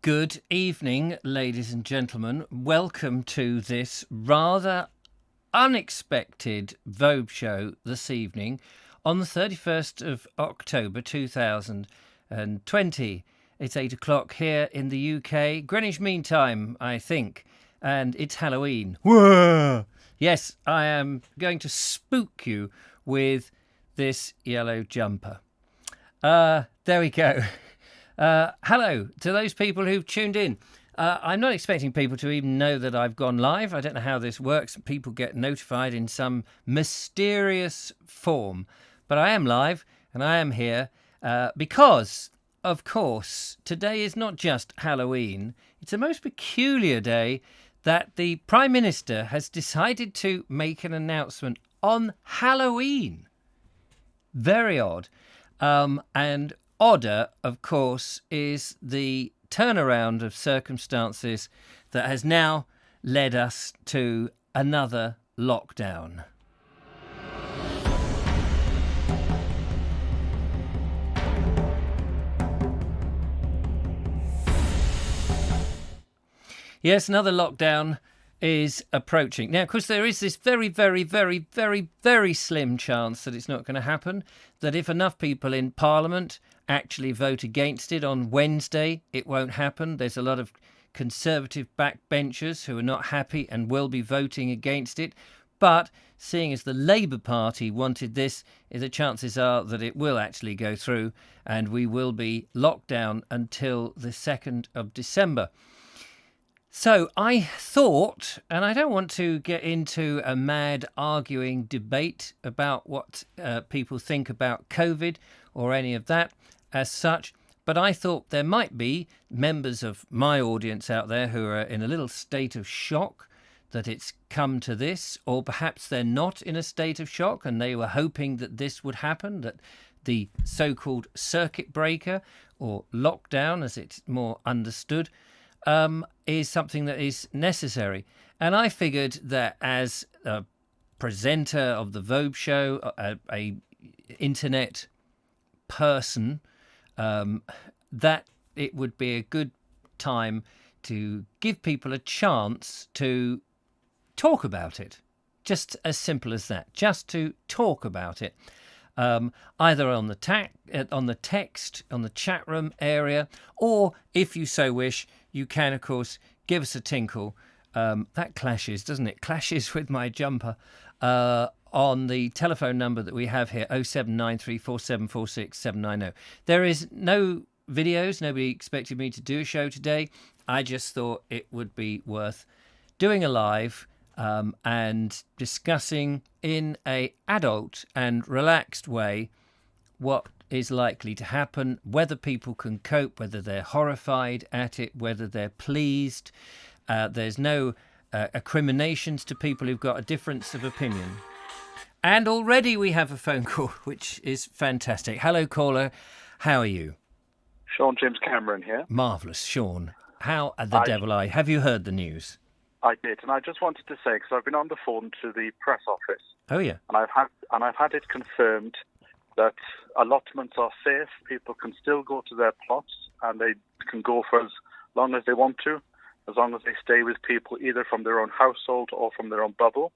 Good evening, ladies and gentlemen. Welcome to this rather unexpected Vobe show this evening on the 31st of October 2020. It's 8 o'clock here in the UK, Greenwich Mean Time, I think, and it's Halloween. Whoa! Yes, I am going to spook you with this yellow jumper. There we go. Hello to those people who've tuned in. I'm not expecting people to even know that I've gone live. I don't know how this works. People get notified in some mysterious form. But I am live and I am here because, of course, today is not just Halloween. It's a most peculiar day that the Prime Minister has decided to make an announcement on Halloween. Very odd. And odder, of course, is the turnaround of circumstances that has now led us to another lockdown. Yes, another lockdown is approaching. Now, of course, there is this very, very, very, very, very slim chance that it's not going to happen, that if enough people in Parliament actually vote against it on Wednesday, it won't happen. There's a lot of Conservative backbenchers who are not happy and will be voting against it. But seeing as the Labour Party wanted this, the chances are that it will actually go through and we will be locked down until the 2nd of December. So I thought, and I don't want to get into a mad arguing debate about what people think about COVID or any of that as such, but I thought there might be members of my audience out there who are in a little state of shock that it's come to this, or perhaps they're not in a state of shock and they were hoping that this would happen, that the so-called circuit breaker or lockdown, as it's more understood, is something that is necessary. And I figured that as a presenter of the Vobes show, a internet person, that it would be a good time to give people a chance to talk about it. Just as simple as that. Just to talk about it. Either on the text, on the chat room area, or if you so wish, you can, of course, give us a tinkle. That clashes, doesn't it? Clashes with my jumper. On the telephone number that we have here, 07934746790. There is no videos. Nobody expected me to do a show today. I just thought it would be worth doing a live and discussing in a adult and relaxed way what is likely to happen, whether people can cope, whether they're horrified at it, whether they're pleased. There's no recriminations to people who've got a difference of opinion. And already we have a phone call, which is fantastic. Hello, caller. How are you? Sean James Cameron here. Marvellous, Sean. How the devil are you? Have you heard the news? I did, and I just wanted to say, because I've been on the phone to the press office. Oh, yeah. And I've had it confirmed that allotments are safe. People can still go to their plots, and they can go for as long as they want to, as long as they stay with people either from their own household or from their own bubble.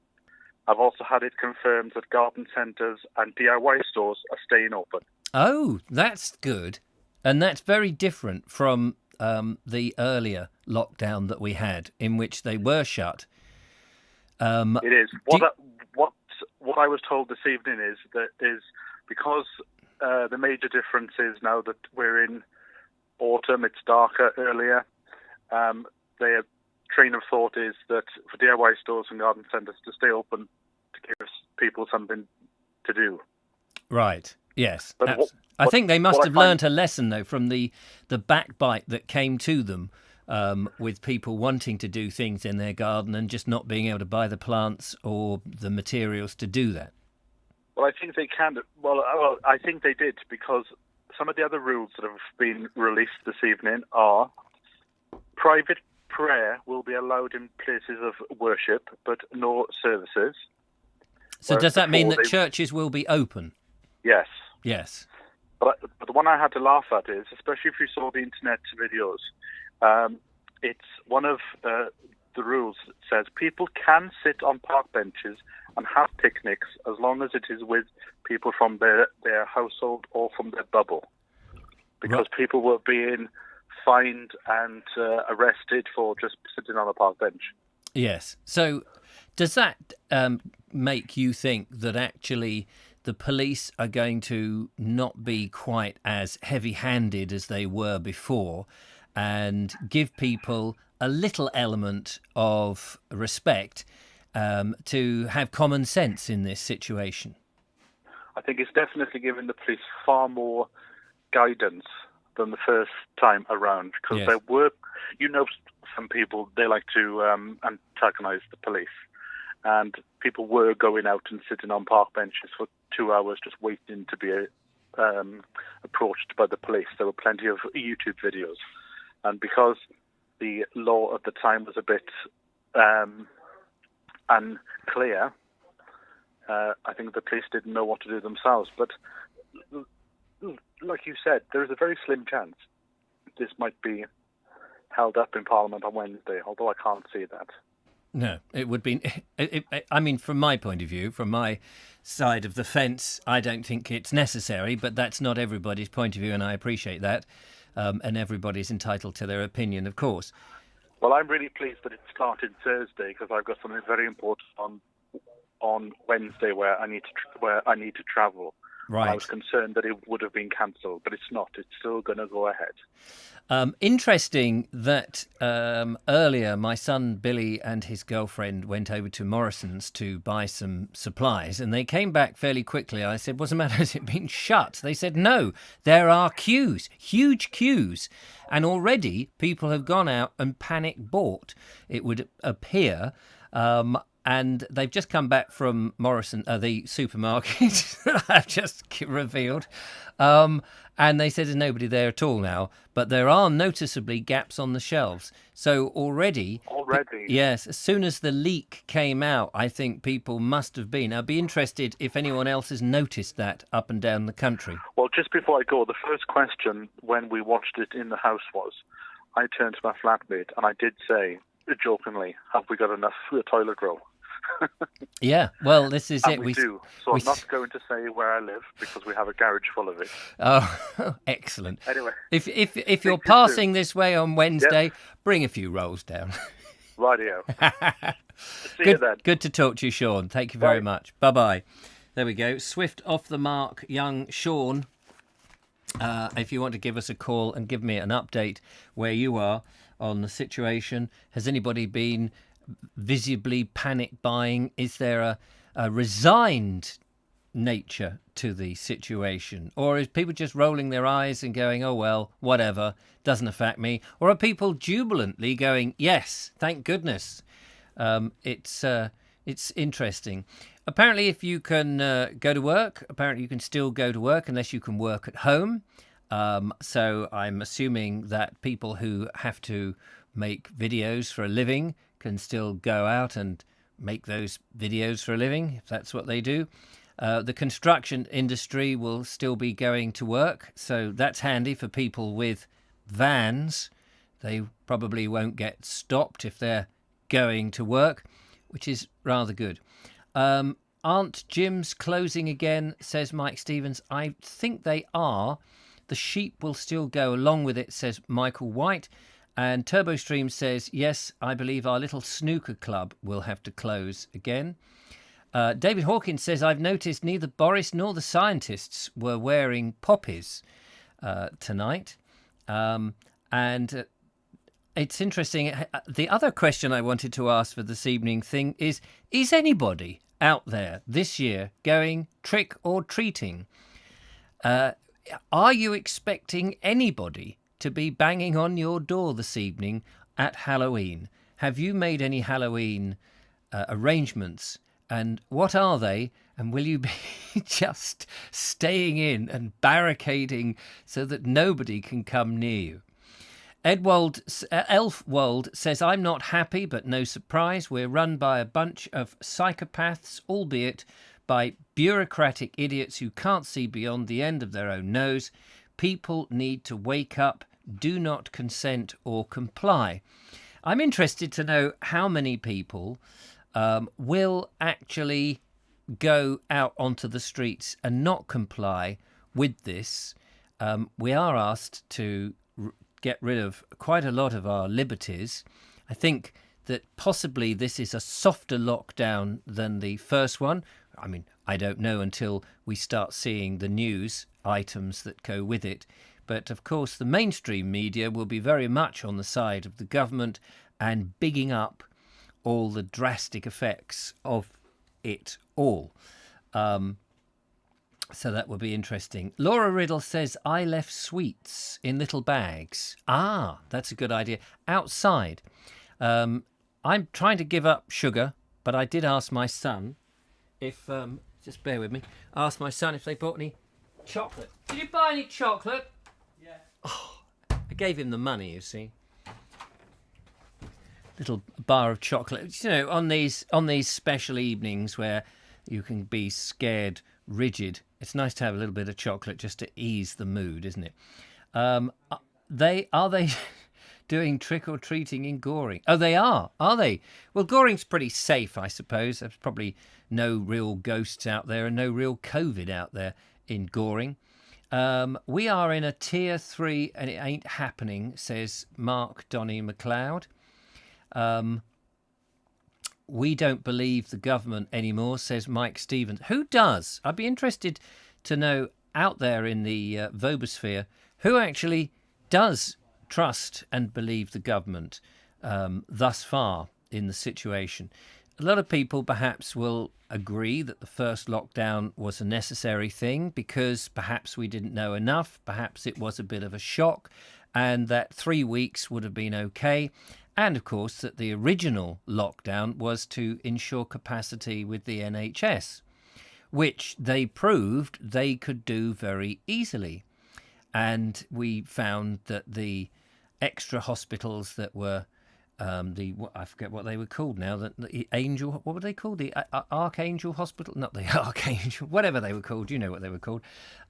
I've also had it confirmed that garden centres and DIY stores are staying open. Oh, that's good. And that's very different from the earlier lockdown that we had, in which they were shut. It is. What I was told this evening is because the major difference is now that we're in autumn, it's darker earlier. Their train of thought is that for DIY stores and garden centres to stay open to give people something to do. Right. Yes. I think they must have learnt a lesson, though, from the backbite that came to them with people wanting to do things in their garden and just not being able to buy the plants or the materials to do that. Well, I think they can. Well, I think they did, because some of the other rules that have been released this evening are private prayer will be allowed in places of worship, but no services. So does that mean that churches will be open? Yes. Yes. But the one I had to laugh at is, especially if you saw the internet videos, It's one of the rules that says people can sit on park benches and have picnics as long as it is with people from their household or from their bubble. Because people were being fined and arrested for just sitting on a park bench. Yes. So does that make you think that actually the police are going to not be quite as heavy-handed as they were before and give people a little element of respect to have common sense in this situation? I think it's definitely given the police far more guidance than the first time around, because there were, some people, they like to antagonize the police, and people were going out and sitting on park benches for 2 hours just waiting to be approached by the police. There were plenty of YouTube videos, and because the law at the time was a bit unclear, I think the police didn't know what to do themselves. But like you said, there is a very slim chance this might be held up in Parliament on Wednesday, although I can't see that. No, it would be... I mean, from my point of view, from my side of the fence, I don't think it's necessary, but that's not everybody's point of view, and I appreciate that. And everybody's entitled to their opinion, of course. Well, I'm really pleased that it started Thursday, because I've got something very important on Wednesday where I need to travel. Right. I was concerned that it would have been cancelled, but it's not. It's still going to go ahead. Interesting that earlier my son Billy and his girlfriend went over to Morrison's to buy some supplies, and they came back fairly quickly. I said, what's the matter? Has it been shut? They said, no, there are queues, huge queues. And already people have gone out and panic bought, it would appear. And they've just come back from Morrison, the supermarket that I've just revealed. And they said there's nobody there at all now. But there are noticeably gaps on the shelves. So already? Yes, as soon as the leak came out, I think people must have been. I'd be interested if anyone else has noticed that up and down the country. Well, just before I go, the first question when we watched it in the house was, I turned to my flatmate and I did say, jokingly, have we got enough toilet roll? Yeah, well, this is it. We do. So I'm not going to say where I live because we have a garage full of it. Oh, excellent. Anyway. If you're passing this way on Wednesday, bring a few rolls down. Rightio. See you then. Good to talk to you, Sean. Thank you very much. Bye-bye. There we go. Swift off the mark, young Sean. If you want to give us a call and give me an update where you are on the situation. Has anybody been visibly panic buying? Is there a resigned nature to the situation, or is people just rolling their eyes and going, oh well, whatever, doesn't affect me? Or are people jubilantly going, yes, thank goodness? It's interesting. Apparently if you can go to work, apparently you can still go to work unless you can work at home. So I'm assuming that people who have to make videos for a living can still go out and make those videos for a living, if that's what they do. The construction industry will still be going to work, so that's handy for people with vans. They probably won't get stopped if they're going to work, which is rather good. Aren't gyms closing again, says Mike Stevens. I think they are. The sheep will still go along with it, says Michael White. And TurboStream says, yes, I believe our little snooker club will have to close again. David Hawkins says, I've noticed neither Boris nor the scientists were wearing poppies tonight. And it's interesting. The other question I wanted to ask for this evening thing is anybody out there this year going trick or treating? Are you expecting anybody to be banging on your door this evening at Halloween? Have you made any Halloween arrangements? And what are they? And will you be just staying in and barricading so that nobody can come near you? Elfwold says, I'm not happy, but no surprise. We're run by a bunch of psychopaths, albeit by bureaucratic idiots who can't see beyond the end of their own nose. People need to wake up, do not consent or comply. I'm interested to know how many people will actually go out onto the streets and not comply with this. We are asked to get rid of quite a lot of our liberties. I think that possibly this is a softer lockdown than the first one. I mean, I don't know until we start seeing the news items that go with it. But of course, the mainstream media will be very much on the side of the government and bigging up all the drastic effects of it all. So that will be interesting. Laura Riddle says, I left sweets in little bags. Ah, that's a good idea. Outside. I'm trying to give up sugar, but I did ask my son if, just bear with me, asked my son if they bought any chocolate. Did you buy any chocolate? Yeah. Oh, I gave him the money, you see. Little bar of chocolate. You know, on these special evenings where you can be scared rigid, it's nice to have a little bit of chocolate just to ease the mood, isn't it? Are they doing trick-or-treating in Goring? Oh, they are they? Well, Goring's pretty safe, I suppose. There's probably no real ghosts out there and no real COVID out there in Goring. We are in a tier 3 and it ain't happening, says Mark Donny McLeod. We don't believe the government anymore, says Mike Stevens. Who does? I'd be interested to know out there in the Vobosphere who actually does trust and believe the government thus far in the situation. A lot of people perhaps will agree that the first lockdown was a necessary thing because perhaps we didn't know enough, perhaps it was a bit of a shock, and that 3 weeks would have been okay. And, of course, that the original lockdown was to ensure capacity with the NHS, which they proved they could do very easily. And we found that the extra hospitals that were I forget what they were called now, the Angel, what were they called? The Archangel Hospital? Not the Archangel, whatever they were called, you know what they were called,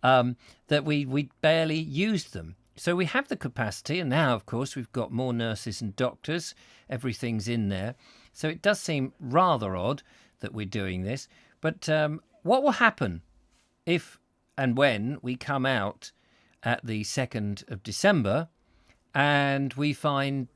that we barely used them. So we have the capacity, and now, of course, we've got more nurses and doctors. Everything's in there. So it does seem rather odd that we're doing this. But what will happen if and when we come out at the 2nd of December and we find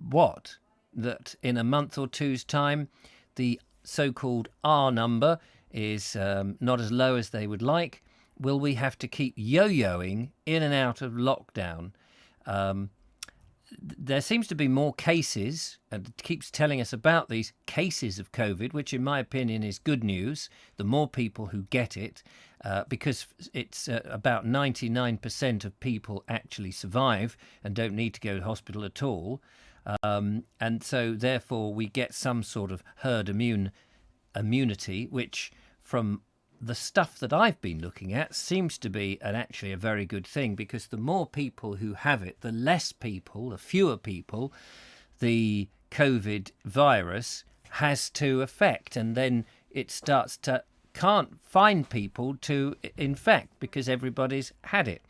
what? That in a month or two's time, the so-called R number is not as low as they would like. Will we have to keep yo-yoing in and out of lockdown? There seems to be more cases, and it keeps telling us about these cases of COVID, which in my opinion is good news. The more people who get it, because it's about 99% of people actually survive and don't need to go to hospital at all. And so therefore we get some sort of herd immunity, which from the stuff that I've been looking at seems to be actually a very good thing, because the more people who have it, the less people, the fewer people, the COVID virus has to affect, and then it starts to can't find people to infect because everybody's had it,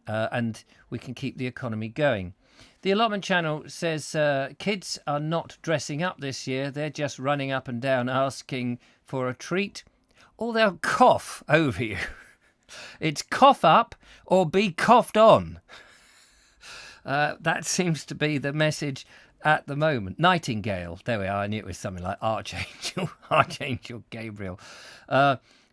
and we can keep the economy going. The allotment channel says kids are not dressing up this year, they're just running up and down asking for a treat. Or they'll cough over you. It's cough up or be coughed on. That seems to be the message at the moment. Nightingale, there we are. I knew it was something like Archangel Gabriel.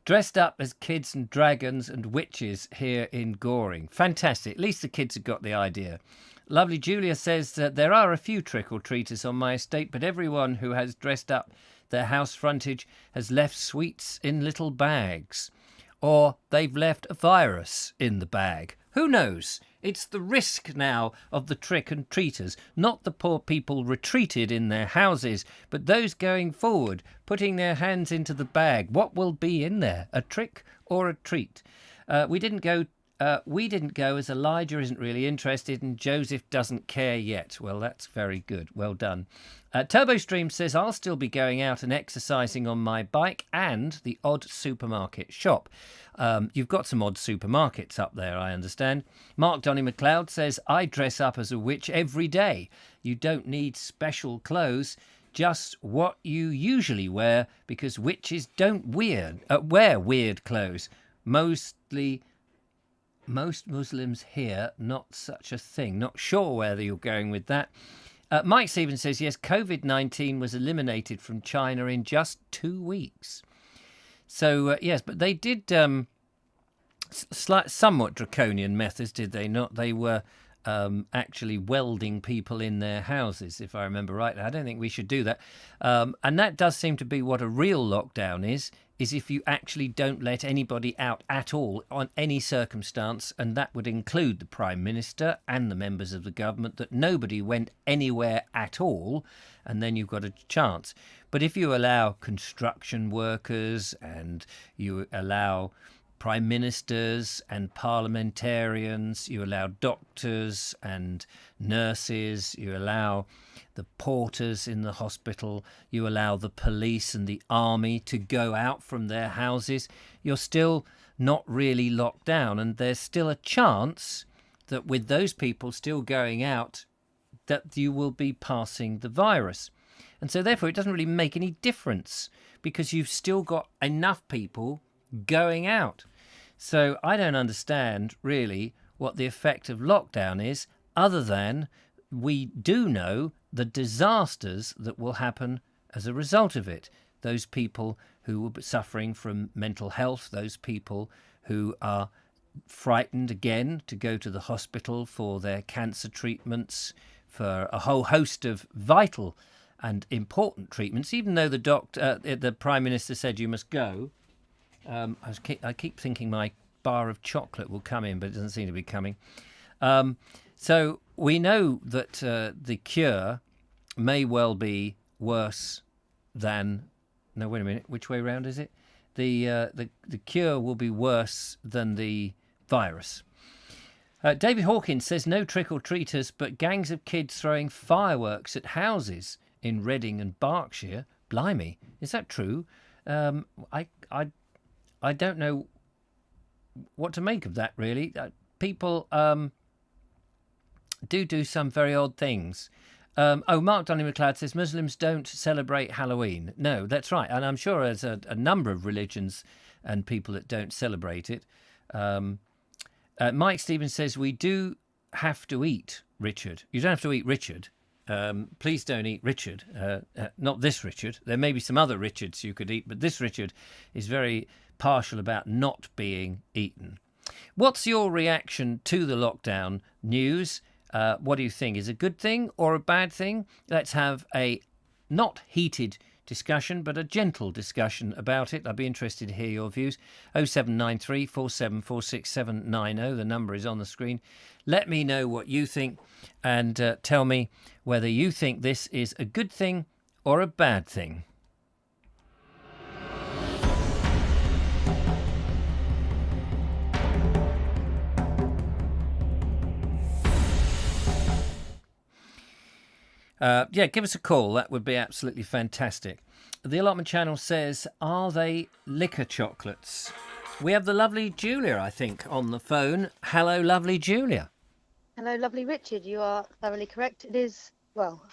Dressed up as kids and dragons and witches here in Goring. Fantastic. At least the kids have got the idea. Lovely Julia says that there are a few trick-or-treaters on my estate, but everyone who has dressed up their house frontage has left sweets in little bags, or they've left a virus in the bag. Who knows? It's the risk now of the trick-and-treaters, not the poor people retreated in their houses, but those going forward, putting their hands into the bag. What will be in there, a trick or a treat? We didn't go We didn't go as Elijah isn't really interested and Joseph doesn't care yet. Well, that's very good. Well done. TurboStream says, I'll still be going out and exercising on my bike and the odd supermarket shop. You've got some odd supermarkets up there, I understand. Mark Donny McLeod says, I dress up as a witch every day. You don't need special clothes, just what you usually wear, because witches don't wear weird clothes. Most Muslims here, not such a thing. Not sure whether you're going with that. Mike Stevens says, yes, COVID-19 was eliminated from China in just 2 weeks. So, yes, but they did somewhat draconian methods, did they not? They were actually welding people in their houses, if I remember right. I don't think we should do that. And that does seem to be what a real lockdown is if you actually don't let anybody out at all on any circumstance, and that would include the Prime Minister and the members of the government, that nobody went anywhere at all, and then you've got a chance. But if you allow construction workers and you allow prime ministers and parliamentarians, you allow doctors and nurses, you allow the porters in the hospital, you allow the police and the army to go out from their houses, you're still not really locked down. And there's still a chance that with those people still going out, that you will be passing the virus. And so therefore it doesn't really make any difference, because you've still got enough people going out. So I don't understand really what the effect of lockdown is, other than we do know the disasters that will happen as a result of it. Those people who will be suffering from mental health, those people who are frightened again to go to the hospital for their cancer treatments, for a whole host of vital and important treatments, even though the Prime Minister said you must go. I keep thinking my bar of chocolate will come in, but it doesn't seem to be coming. So we know that the cure may well be worse than... No, wait a minute. Which way round is it? The cure will be worse than the virus. David Hawkins says, no trick-or-treaters, but gangs of kids throwing fireworks at houses in Reading and Berkshire. Blimey, is that true? I don't know what to make of that, really. People do some very odd things. Mark Donny McLeod says Muslims don't celebrate Halloween. No, that's right. And I'm sure there's a number of religions and people that don't celebrate it. Mike Stevens says, we do have to eat Richard. You don't have to eat Richard. Please don't eat Richard. Not this Richard. There may be some other Richards you could eat, but this Richard is very partial about not being eaten. What's your reaction to the lockdown news? What do you think? Is it a good thing or a bad thing? Let's have a not heated discussion, but a gentle discussion about it. I'd be interested to hear your views. 0793 4746 The number is on the screen. Let me know what you think, and tell me whether you think this is a good thing or a bad thing. Give us a call. That would be absolutely fantastic. The allotment channel says, are they liquor chocolates? We have the lovely Julia, I think, on the phone. Hello, lovely Julia. Hello, lovely Richard. You are thoroughly correct. It is, well,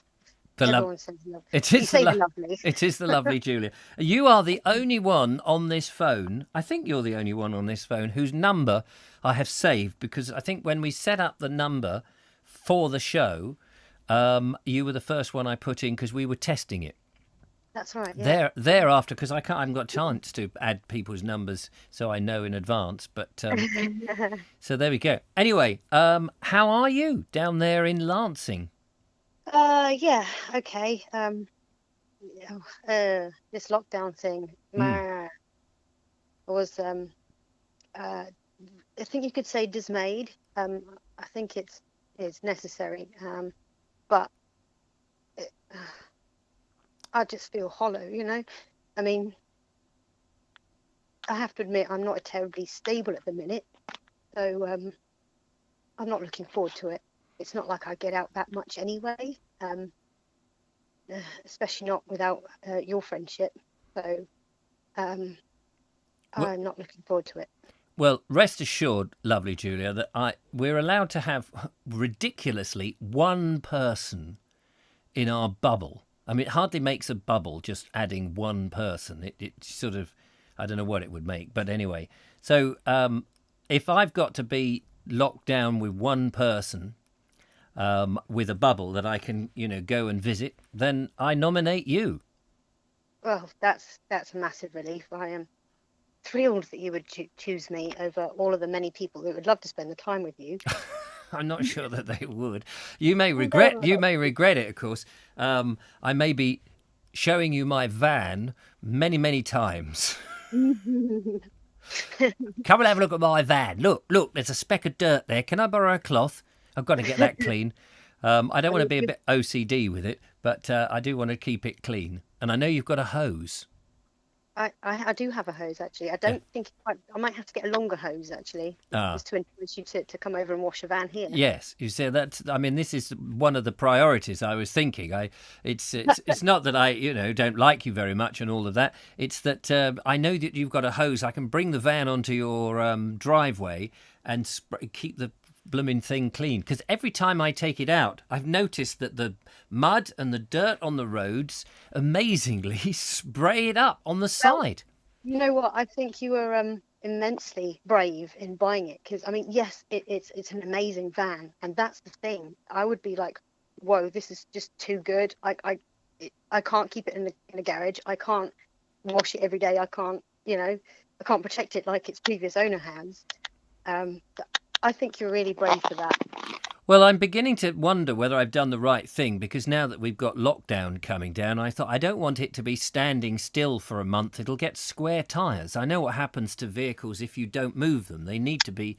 everyone says lovely. It is the lovely. It is the lovely Julia. You are the only one on this phone. I think you're the only one on this phone whose number I have saved, because I think when we set up the number for the show, you were the first one I put in because we were testing it. That's right. Yeah. Thereafter, because I haven't got a chance to add people's numbers, so I know in advance. But so there we go. Anyway, how are you down there in Lancing? Yeah. Okay. This lockdown thing. I was, I think you could say dismayed. I think it's necessary. But I just feel hollow, you know. I mean, I have to admit, I'm not terribly stable at the minute. So I'm not looking forward to it. It's not like I get out that much anyway, especially not without your friendship. So I'm not looking forward to it. Well, rest assured, lovely Julia, that we're allowed to have ridiculously one person in our bubble. I mean, it hardly makes a bubble just adding one person. It sort of, I don't know what it would make, but anyway. So if I've got to be locked down with one person with a bubble that I can, go and visit, then I nominate you. Well, that's a massive relief. I am thrilled that you would choose me over all of the many people that would love to spend the time with you. I'm not sure that they would. You may regret it, of course. I may be showing you my van many, many times. Come and have a look at my van. Look, there's a speck of dirt there. Can I borrow a cloth? I've got to get that clean. I don't want to be a bit OCD with it, but I do want to keep it clean. And I know you've got a hose. I do have a hose, actually. I don't think I might have to get a longer hose, actually, just to encourage you to come over and wash a van here. Yes, you see this is one of the priorities I was thinking. It's not that I don't like you very much and all of that. It's that I know that you've got a hose. I can bring the van onto your driveway and keep the blooming thing clean, because every time I take it out, I've noticed that the mud and the dirt on the roads amazingly spray it up on the side. You know what? I think you were immensely brave in buying it, because I mean, yes, it's an amazing van, and that's the thing. I would be like, whoa, this is just too good. I can't keep it in a garage. I can't wash it every day. I can't protect it like its previous owner has. I think you're really brave for that. Well, I'm beginning to wonder whether I've done the right thing, because now that we've got lockdown coming down, I thought I don't want it to be standing still for a month. It'll get square tyres. I know what happens to vehicles if you don't move them. They need to be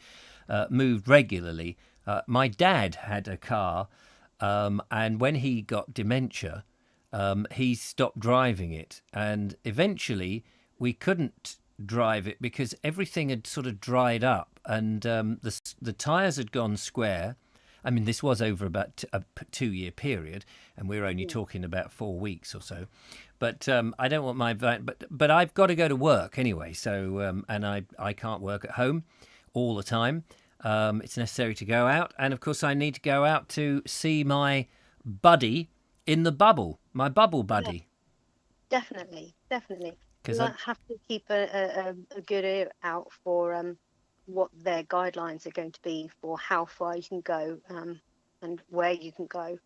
moved regularly. My dad had a car, and when he got dementia, he stopped driving it. And eventually we couldn't drive it because everything had sort of dried up, and the tyres had gone square. I mean, this was over about a 2-year period, and we're only talking about 4 weeks or so. But I don't want my van, but I've got to go to work anyway. So and I can't work at home all the time. It's necessary to go out, and of course I need to go out to see my buddy in the bubble, my bubble buddy. Yeah, definitely. Because I have to keep a good ear out for what their guidelines are going to be for how far you can go and where you can go.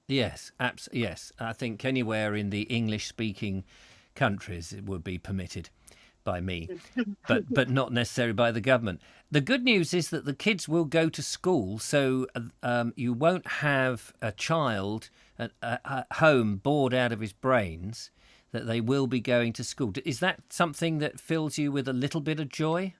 Yes, yes. I think anywhere in the English-speaking countries it would be permitted by me, but not necessarily by the government. The good news is that the kids will go to school, so you won't have a child at home bored out of his brains, that they will be going to school. Is that something that fills you with a little bit of joy?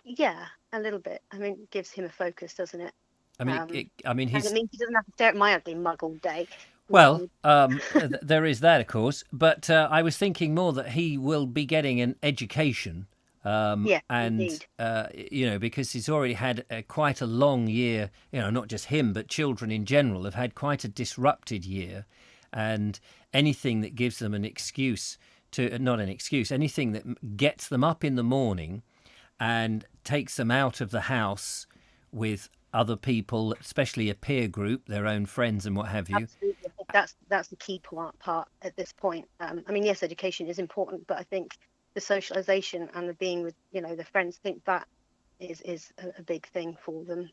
Yeah, a little bit. I mean, it gives him a focus, doesn't it? I mean, and it means he doesn't have to stare at my ugly mug all day. Well, there is that, of course. But I was thinking more that he will be getting an education. Yeah, and indeed. Because he's already had quite a long year. Not just him, but children in general have had quite a disrupted year, and anything that gives them an excuse to, not an excuse, anything that gets them up in the morning and takes them out of the house with other people, especially a peer group, their own friends and what have you. Absolutely. That's the key part at this point. I mean, yes, education is important, but I think the socialization and the being with, the friends, I think that is a big thing for them,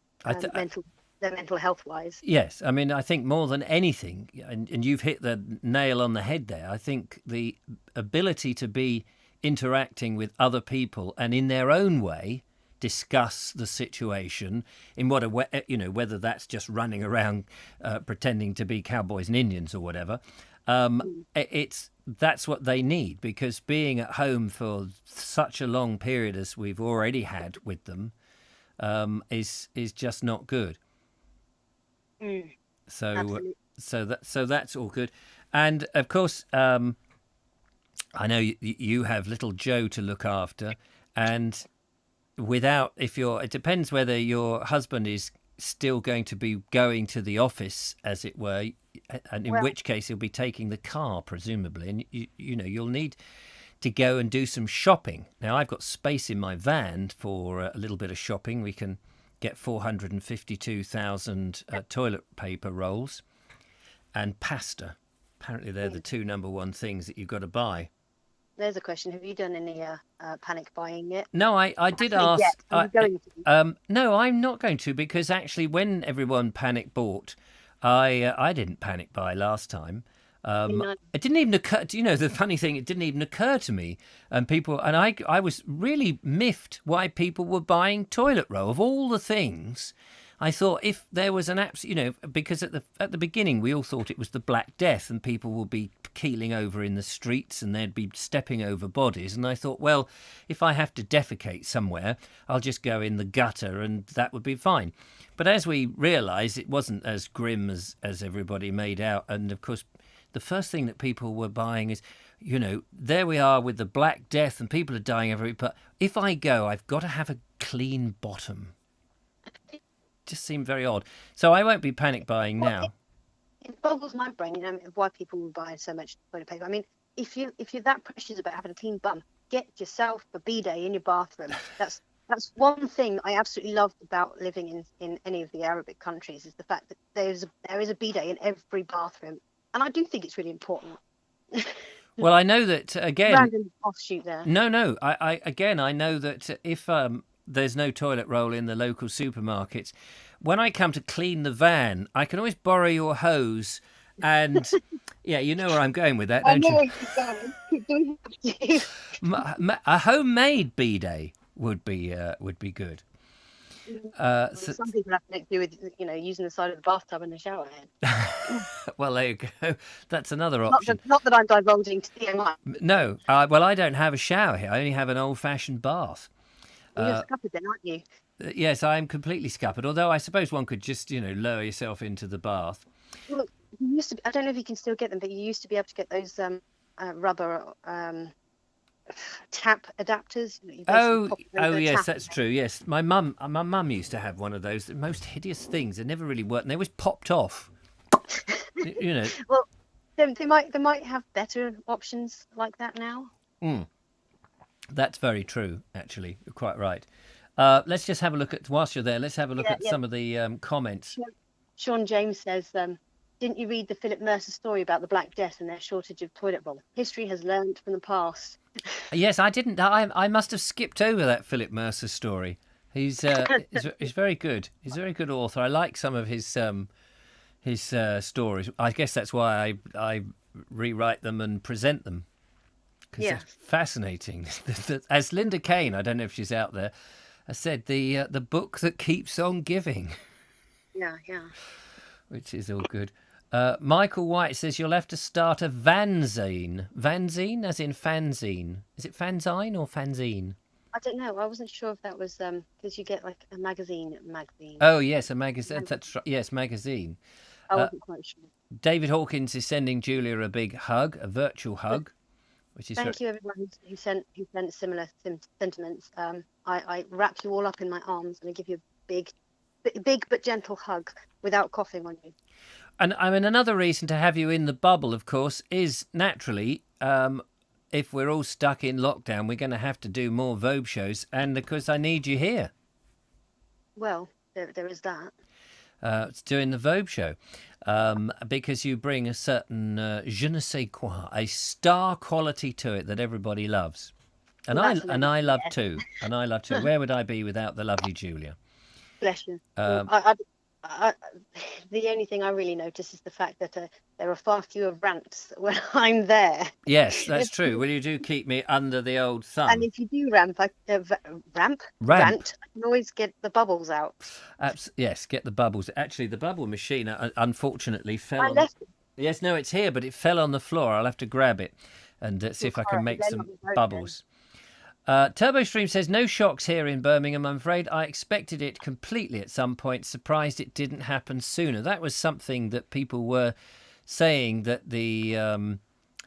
mental health wise. Yes, I mean, I think more than anything, and you've hit the nail on the head there, I think the ability to be interacting with other people and in their own way discuss the situation in what a way, whether that's just running around pretending to be cowboys and Indians or whatever. That's what they need, because being at home for such a long period as we've already had with them is just not good. So that's all good. And of course, I know you have little Joe to look after, and it depends whether your husband is still going to be going to the office, as it were, and in which case he'll be taking the car, presumably, and you'll need to go and do some shopping. Now, I've got space in my van for a little bit of shopping. We can get 452,000 toilet paper rolls and pasta. Apparently, they're the two number one things that you've got to buy. There's a question. Have you done any panic buying yet? No, I did ask. Are you going to? No, I'm not going to, because actually when everyone panic bought, I didn't panic buy last time. It didn't even occur. The funny thing, it didn't even occur to me. And I was really miffed why people were buying toilet roll of all the things. I thought if there was an because at the beginning we all thought it was the Black Death and people would be keeling over in the streets and they'd be stepping over bodies. And I thought, well, if I have to defecate somewhere, I'll just go in the gutter and that would be fine. But as we realised, it wasn't as grim as everybody made out. And of course, the first thing that people were buying is, there we are with the Black Death and people are dying every week. But if I go, I've got to have a clean bottom. Just seemed very odd. So I won't be panic buying now. It boggles my brain, why people will buy so much toilet paper. I mean, if you're that precious about having a clean bum, get yourself a bidet in your bathroom. That's one thing I absolutely loved about living in any of the Arabic countries, is the fact that there is a bidet in every bathroom, and I do think it's really important. Well, I know that again. Random offshoot there. No. I know that if there's no toilet roll in the local supermarkets, when I come to clean the van, I can always borrow your hose. And yeah, you know where I'm going with that, don't you? Keep doing it. A homemade bidet would be good. Some people have to do with using the side of the bathtub in the shower head. Well, there you go. That's another option. Not that I'm divulging to TMI. No, well, I don't have a shower here. I only have an old-fashioned bath. You're scuppered then, aren't you? Yes, I am completely scuppered. Although I suppose one could just, lower yourself into the bath. Well, you used to. I don't know if you can still get them, but you used to be able to get those rubber tap adapters. Yes, that's true. Yes, my mum used to have one of those. The most hideous things. They never really worked. And they always popped off. Well, they might have better options like that now. That's very true, actually. You're quite right. Let's just have a look at, whilst you're there, let's have a look at some of the comments. Sean James says, didn't you read the Philip Mercer story about the Black Death and their shortage of toilet roll? History has learned from the past. Yes, I didn't. I must have skipped over that Philip Mercer story. He's very good. He's a very good author. I like some of his stories. I guess that's why I rewrite them and present them. Because they're fascinating. As Linda Kane, I don't know if she's out there, has said, the book that keeps on giving. Yeah. Which is all good. Michael White says you'll have to start a fanzine. Fanzine, as in fanzine. Is it fanzine or fanzine? I don't know. I wasn't sure if that was because you get like a magazine. Oh yes, a magazine. That's right. Yes, magazine. I wasn't quite sure. David Hawkins is sending Julia a big hug, a virtual hug. Thank you, everyone who sent similar sentiments. I wrap you all up in my arms and I give you a big but gentle hug without coughing on you. And I mean, another reason to have you in the bubble, of course, is naturally, if we're all stuck in lockdown, we're going to have to do more Vobe shows, and of course, I need you here. Well, there is that. It's doing the Vobe show. Because you bring a certain je ne sais quoi, a star quality to it that everybody loves, and I love too. And I love too. Where would I be without the lovely Julia? Bless you. The only thing I really notice is the fact that there are far fewer rants when I'm there. Yes, that's true. Well, you do keep me under the old thumb. And if you do rant, I can always get the bubbles out. Yes, get the bubbles. Actually, the bubble machine, unfortunately, fell. I left it. Yes, no, it's here, but it fell on the floor. I'll have to grab it and see if I can make some bubbles. TurboStream says, no shocks here in Birmingham, I'm afraid. I expected it completely at some point. Surprised it didn't happen sooner. That was something that people were saying, that the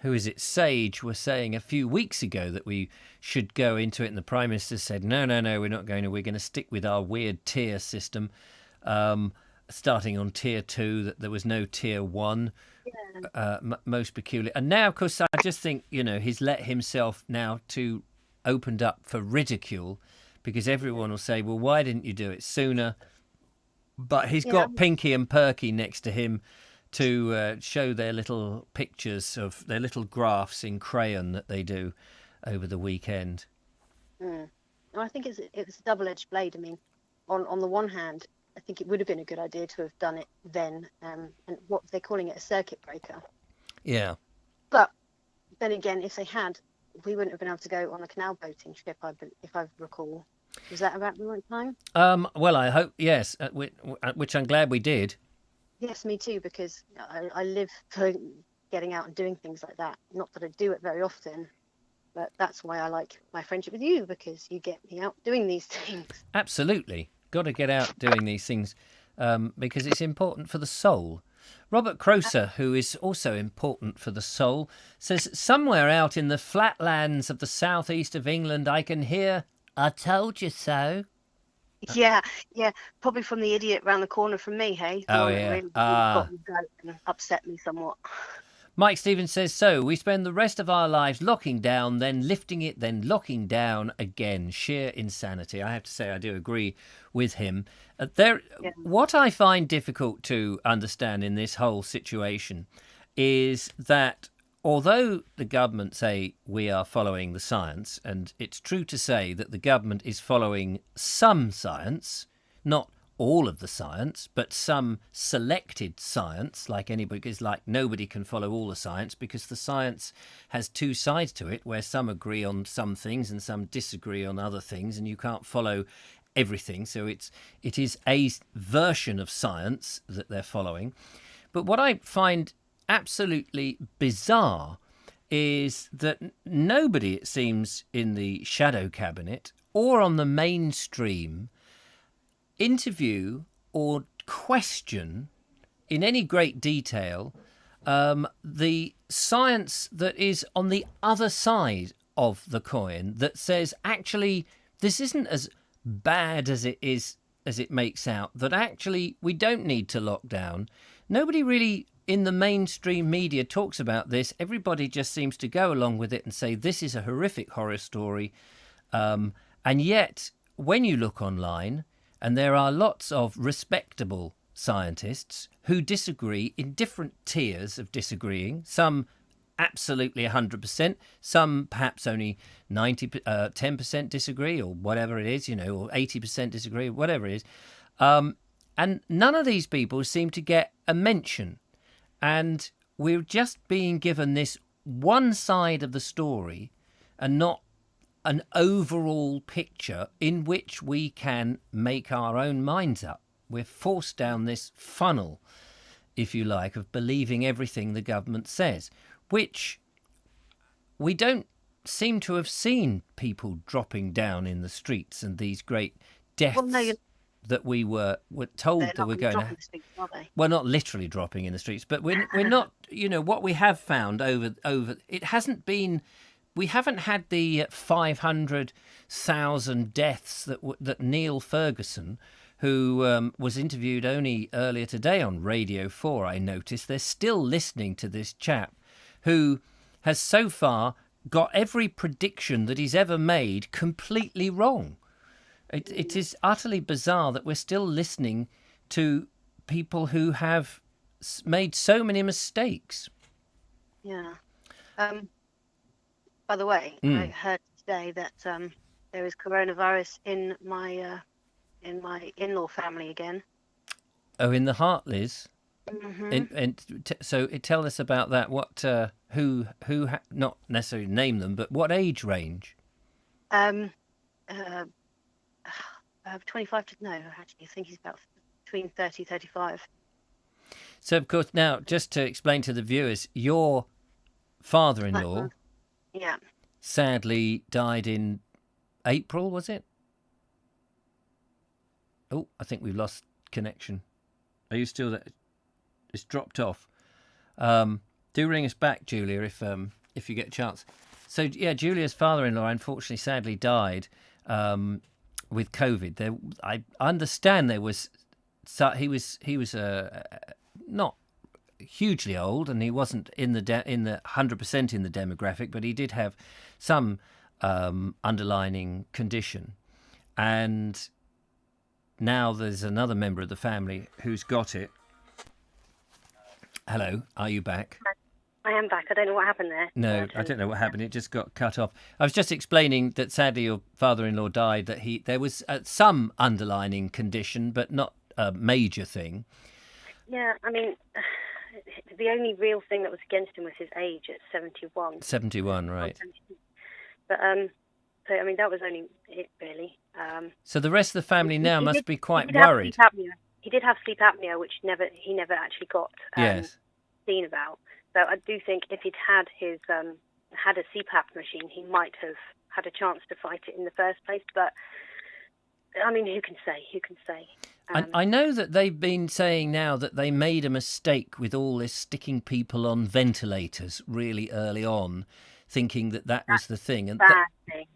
who is it, Sage, were saying a few weeks ago that we should go into it, and the Prime Minister said, no, we're not going to. We're going to stick with our weird tier system, starting on tier 2, that there was no tier 1, most peculiar. And now, of course, I just think, he's let himself now to opened up for ridicule, because everyone will say, well, why didn't you do it sooner? But he's got Pinky and Perky next to him to show their little pictures of their little graphs in crayon that they do over the weekend. Well, I think it's a double-edged blade. I mean, on the one hand, I think it would have been a good idea to have done it then, and what they're calling it, a circuit breaker. Yeah. But then again, if they had, we wouldn't have been able to go on a canal boating trip, if I recall. Was that about the right time? Well, I hope, yes, which I'm glad we did. Yes, me too, because I live for getting out and doing things like that. Not that I do it very often, but that's why I like my friendship with you, because you get me out doing these things. Absolutely. Got to get out doing these things because it's important for the soul. Robert Croser, who is also important for the soul, says, somewhere out in the flatlands of the southeast of England, I can hear, I told you so. Yeah, probably from the idiot round the corner from me, hey? Oh, yeah. Really got me going and upset me somewhat. Mike Stevens says, so we spend the rest of our lives locking down, then lifting it, then locking down again. Sheer insanity. I have to say, I do agree with him. What I find difficult to understand in this whole situation is that although the government say we are following the science, and it's true to say that the government is following some science, not all of the science, but some selected science, like anybody, because like nobody can follow all the science, because the science has two sides to it, where some agree on some things and some disagree on other things, and you can't follow everything. So it is a version of science that they're following. But what I find absolutely bizarre is that nobody, it seems, in the shadow cabinet or on the mainstream interview or question in any great detail the science that is on the other side of the coin, that says actually this isn't as bad as it makes out, that actually we don't need to lock down. Nobody really in the mainstream media talks about this. Everybody just seems to go along with it and say this is a horrific horror story. And yet, when you look online, and there are lots of respectable scientists who disagree in different tiers of disagreeing, some absolutely 100%, some perhaps only 10% disagree, or whatever it is, or 80% disagree, whatever it is. And none of these people seem to get a mention. And we're just being given this one side of the story and not an overall picture in which we can make our own minds up. We're forced down this funnel, if you like, of believing everything the government says, which we don't seem to have seen people dropping down in the streets and these great deaths that we were told that we're going to. Streets, are they? Well, not literally dropping in the streets, but we're not. What we have found over it hasn't been. We haven't had the 500,000 deaths that Neil Ferguson, who was interviewed only earlier today on Radio 4, I noticed. They're still listening to this chap who has so far got every prediction that he's ever made completely wrong. It is utterly bizarre that we're still listening to people who have made so many mistakes. Yeah. By the way, I heard today that there is coronavirus in my in-law family again. Oh, in the Hartleys? Mm-hmm. So tell us about that. What, who, not necessarily name them, but what age range? 25 to, no, actually, I think he's about between 30, 35. So, of course, now, just to explain to the viewers, your father-in-law sadly died in April, was it? Oh, I think we've lost connection. Are you still there? It's dropped off. Do ring us back, Julia, if you get a chance. So yeah, Julia's father-in-law unfortunately, sadly died with COVID. I understand there was. So he was not hugely old, and he wasn't in the 100% in the demographic, but he did have some underlying condition. And now there's another member of the family who's got it. Hello, are you back? I am back. I don't know what happened there. No, I don't know what happened. It just got cut off. I was just explaining that sadly your father-in-law died, that there was some underlying condition, but not a major thing. Yeah, I mean, the only real thing that was against him was his age at 71. 71, right. But, so, I mean, that was only it, really. So the rest of the family now must be quite he did worried. Have sleep apnea. He did have sleep apnea, which he never actually got seen about. So I do think if he'd had had a CPAP machine, he might have had a chance to fight it in the first place. But I mean, who can say? Who can say? I know that they've been saying now that they made a mistake with all this sticking people on ventilators really early on, thinking that was the thing,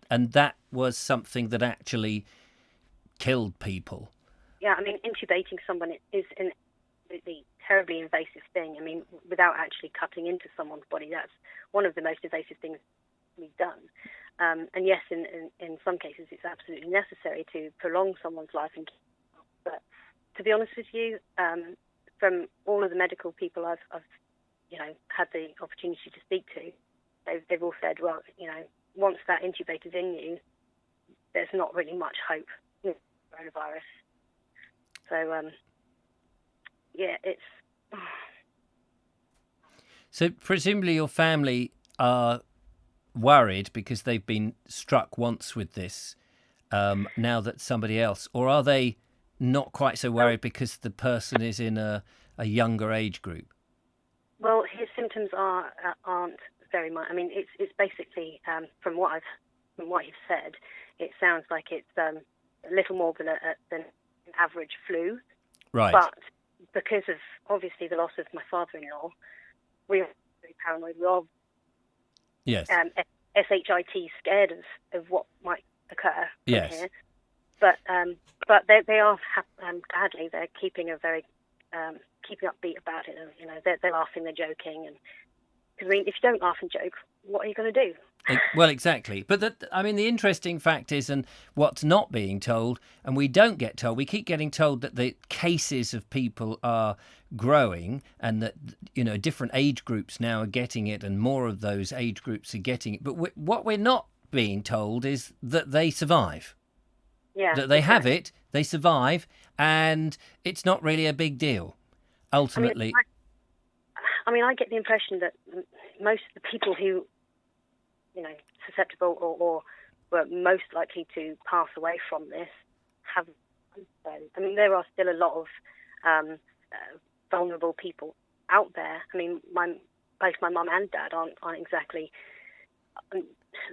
and that was something that actually killed people. Yeah, I mean, intubating someone is an absolutely terribly invasive thing. I mean, without actually cutting into someone's body, that's one of the most invasive things we've done. And yes, in some cases, it's absolutely necessary to prolong someone's life. But to be honest with you, from all of the medical people I've had the opportunity to speak to, they've all said, well, once that intubator's in you, there's not really much hope with coronavirus. So, yeah, it's... So presumably your family are worried because they've been struck once with this now that somebody else, or are they not quite so worried because the person is in a younger age group? Well, his symptoms aren't very much. I mean, it's basically from what you've said, it sounds like it's a little more than an average flu. Right. But because of obviously the loss of my father-in-law, we are very paranoid. We are SHIT scared of what might occur from here. But they are gladly they're keeping keeping upbeat about it. They're laughing, they're joking, and because I mean, if you don't laugh and joke, what are you going to do? Well, exactly. But the interesting fact is, and what's not being told, and we don't get told, we keep getting told that the cases of people are growing and that, different age groups now are getting it and more of those age groups are getting it. But what we're not being told is that they survive. Yeah. That they have it, they survive, and it's not really a big deal, ultimately. I get the impression that most of the people who susceptible or were most likely to pass away from this have. I mean, there are still a lot of vulnerable people out there. I mean, both my mum and dad aren't exactly.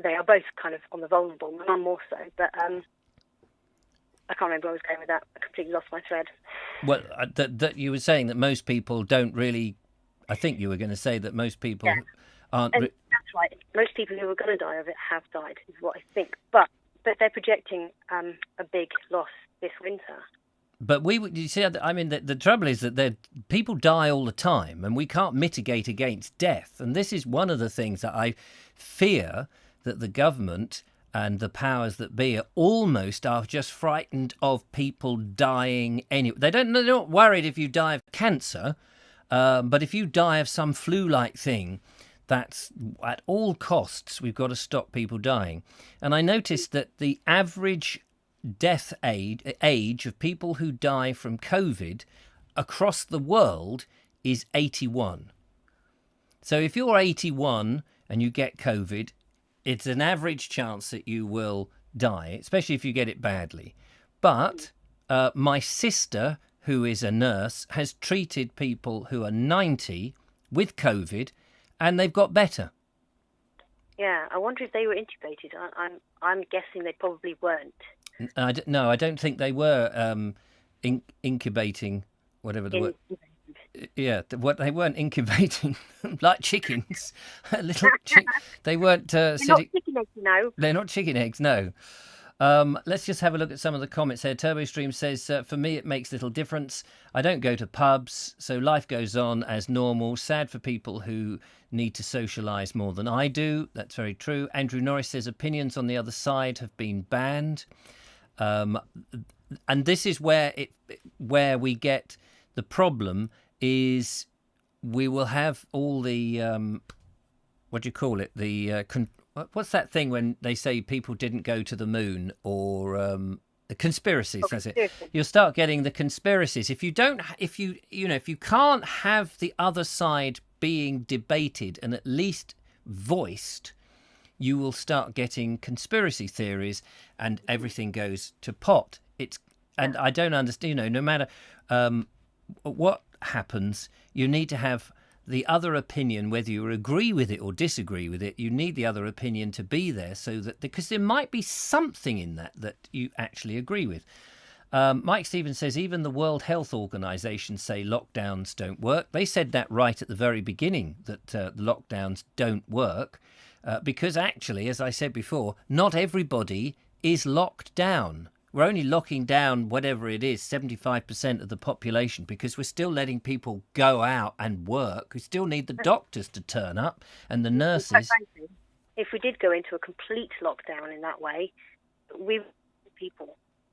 They are both kind of on the vulnerable. My mum more so, but I can't remember where I was going with that. I completely lost my thread. Well, that you were saying that most people don't really. I think you were going to say that most people aren't. That's right. Most people who are going to die of it have died, is what I think. But they're projecting a big loss this winter. But you see, I mean, the trouble is that people die all the time, and we can't mitigate against death. And this is one of the things that I fear that the government and the powers that be are just frightened of people dying anyway. They're not worried if you die of cancer, but if you die of some flu-like thing, that's at all costs, we've got to stop people dying. And I noticed that the average death age of people who die from COVID across the world is 81. So if you're 81 and you get COVID, it's an average chance that you will die, especially if you get it badly. But my sister, who is a nurse, has treated people who are 90 with COVID, and they've got better. Yeah, I wonder if they were intubated. I'm guessing they probably weren't. No, I don't think they were incubating, whatever the word. Yeah, what they weren't incubating like chickens. They weren't. They're not chicken eggs, you know. They're not chicken eggs, no. Let's just have a look at some of the comments here. TurboStream says, for me, it makes little difference. I don't go to pubs, so life goes on as normal. Sad for people who need to socialise more than I do. That's very true. Andrew Norris says, opinions on the other side have been banned. And this is where we get the problem is we will have all the, what do you call it? What's that thing when they say people didn't go to the moon or the conspiracies? That's it. You'll start getting the conspiracies. If you can't have the other side being debated and at least voiced, you will start getting conspiracy theories, and everything goes to pot. And I don't understand. No matter what happens, you need to have the other opinion, whether you agree with it or disagree with it. You need the other opinion to be there, because there might be something in that you actually agree with. Mike Stevens says even the World Health Organization say lockdowns don't work. They said that right at the very beginning, that the lockdowns don't work, because actually, as I said before, not everybody is locked down. We're only locking down whatever it is, 75% of the population, because we're still letting people go out and work. We still need the doctors to turn up and the nurses. If we did go into a complete lockdown in that way, we would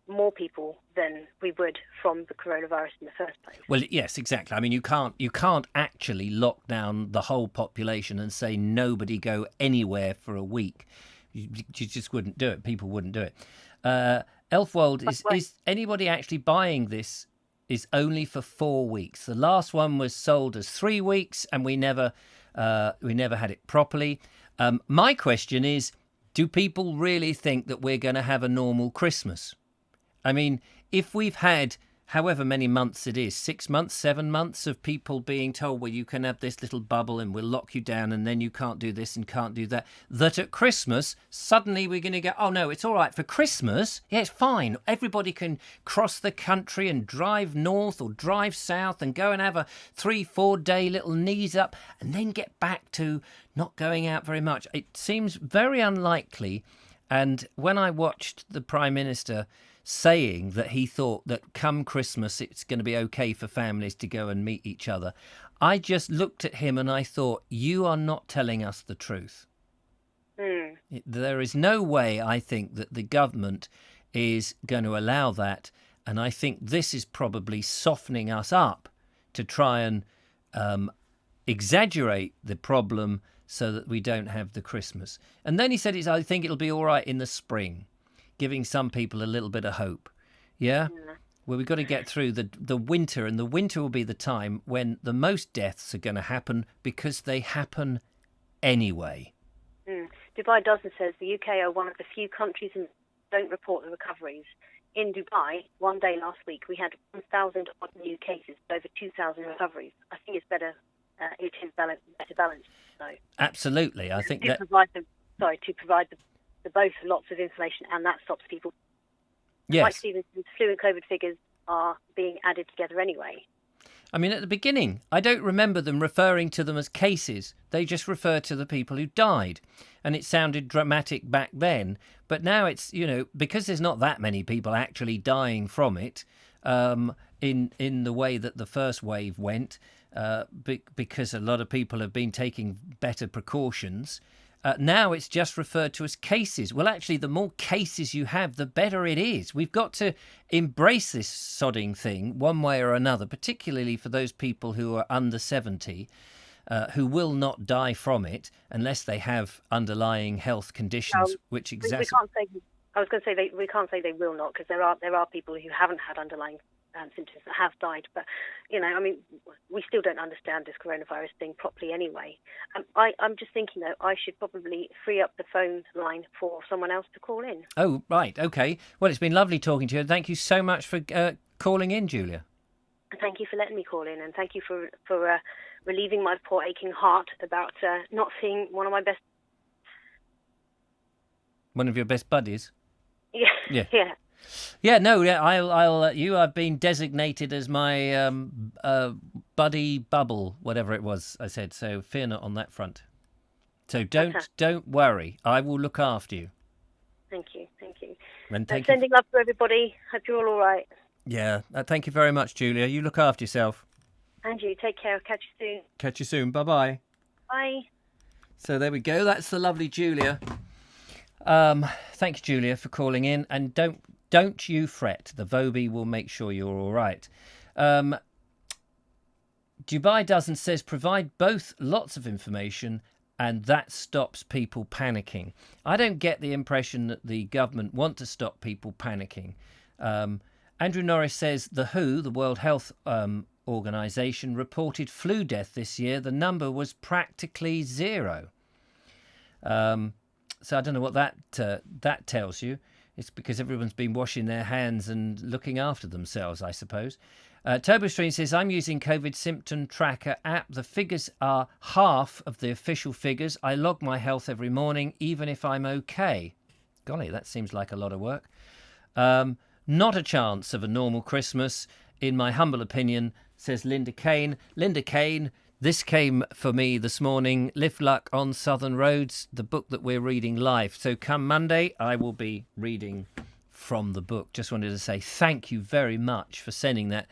more people than we would from the coronavirus in the first place. Well, yes, exactly. I mean, you can't actually lock down the whole population and say nobody go anywhere for a week. You just wouldn't do it. People wouldn't do it. Elfwold, is anybody actually buying this? Is only for 4 weeks. The last one was sold as 3 weeks, and we never had it properly. My question is, do people really think that we're going to have a normal Christmas? I mean, if we've had however many months it is, 6 months, 7 months of people being told, well, you can have this little bubble and we'll lock you down and then you can't do this and can't do that, that at Christmas, suddenly we're going to go, oh, no, it's all right for Christmas. Yeah, it's fine. Everybody can cross the country and drive north or drive south and go and have a 3-4 day little knees up and then get back to not going out very much. It seems very unlikely. And when I watched the Prime Minister saying that he thought that come Christmas it's going to be okay for families to go and meet each other, I just looked at him and I thought, you are not telling us the truth. There is no way, I think, that the government is going to allow that, and I think this is probably softening us up to try and exaggerate the problem so that we don't have the Christmas. And then he said, I think it'll be all right in the spring, giving some people a little bit of hope. Yeah? Well, we've got to get through the winter, and the winter will be the time when the most deaths are going to happen because they happen anyway. Dubai Dozen says the UK are one of the few countries that don't report the recoveries. In Dubai, one day last week, we had 1,000 odd new cases, over 2,000 recoveries. I think it's better. It is better balanced. So, absolutely. I think that... to provide the both lots of information, and that stops people. Yes. Like Stevenson's flu and COVID figures are being added together anyway. I mean, at the beginning, I don't remember them referring to them as cases. They just refer to the people who died. And it sounded dramatic back then. But now it's, because there's not that many people actually dying from it in the way that the first wave went, because a lot of people have been taking better precautions. Now it's just referred to as cases. Well, actually, the more cases you have, the better it is. We've got to embrace this sodding thing one way or another, particularly for those people who are under 70, who will not die from it unless they have underlying health conditions, which exacerbate. I was going to say we can't say they will not, because there are people who haven't had underlying symptoms that have died. But, we still don't understand this coronavirus thing properly anyway. I'm just thinking, though, I should probably free up the phone line for someone else to call in. Oh, right. OK. Well, it's been lovely talking to you. Thank you so much for calling in, Julia. Thank you for letting me call in, and thank you for relieving my poor aching heart about not seeing one of my best... One of your best buddies? Yeah. You have been designated as my buddy bubble, whatever it was I said. So fear not on that front. So don't worry. I will look after you. Thank you. And sending love to everybody. Hope you're all right. Yeah. Thank you very much, Julia. You look after yourself. And you take care. Catch you soon. Catch you soon. Bye-bye. Bye. So there we go. That's the lovely Julia. Thank you, Julia, for calling in. And don't you fret. The Vobie will make sure you're all right. Dubai Dozen says provide both lots of information and that stops people panicking. I don't get the impression that the government want to stop people panicking. Andrew Norris says the WHO, the World Health Organization, reported flu death this year. The number was practically zero. So I don't know what that tells you. It's because everyone's been washing their hands and looking after themselves, I suppose. TurboStream says, I'm using COVID symptom tracker app. The figures are half of the official figures. I log my health every morning, even if I'm okay. Golly, that seems like a lot of work. Not a chance of a normal Christmas, in my humble opinion, says Linda Kane. Linda Kane, this came for me this morning. Live Luck on Southern Roads, the book that we're reading live. So come Monday, I will be reading from the book. Just wanted to say thank you very much for sending that.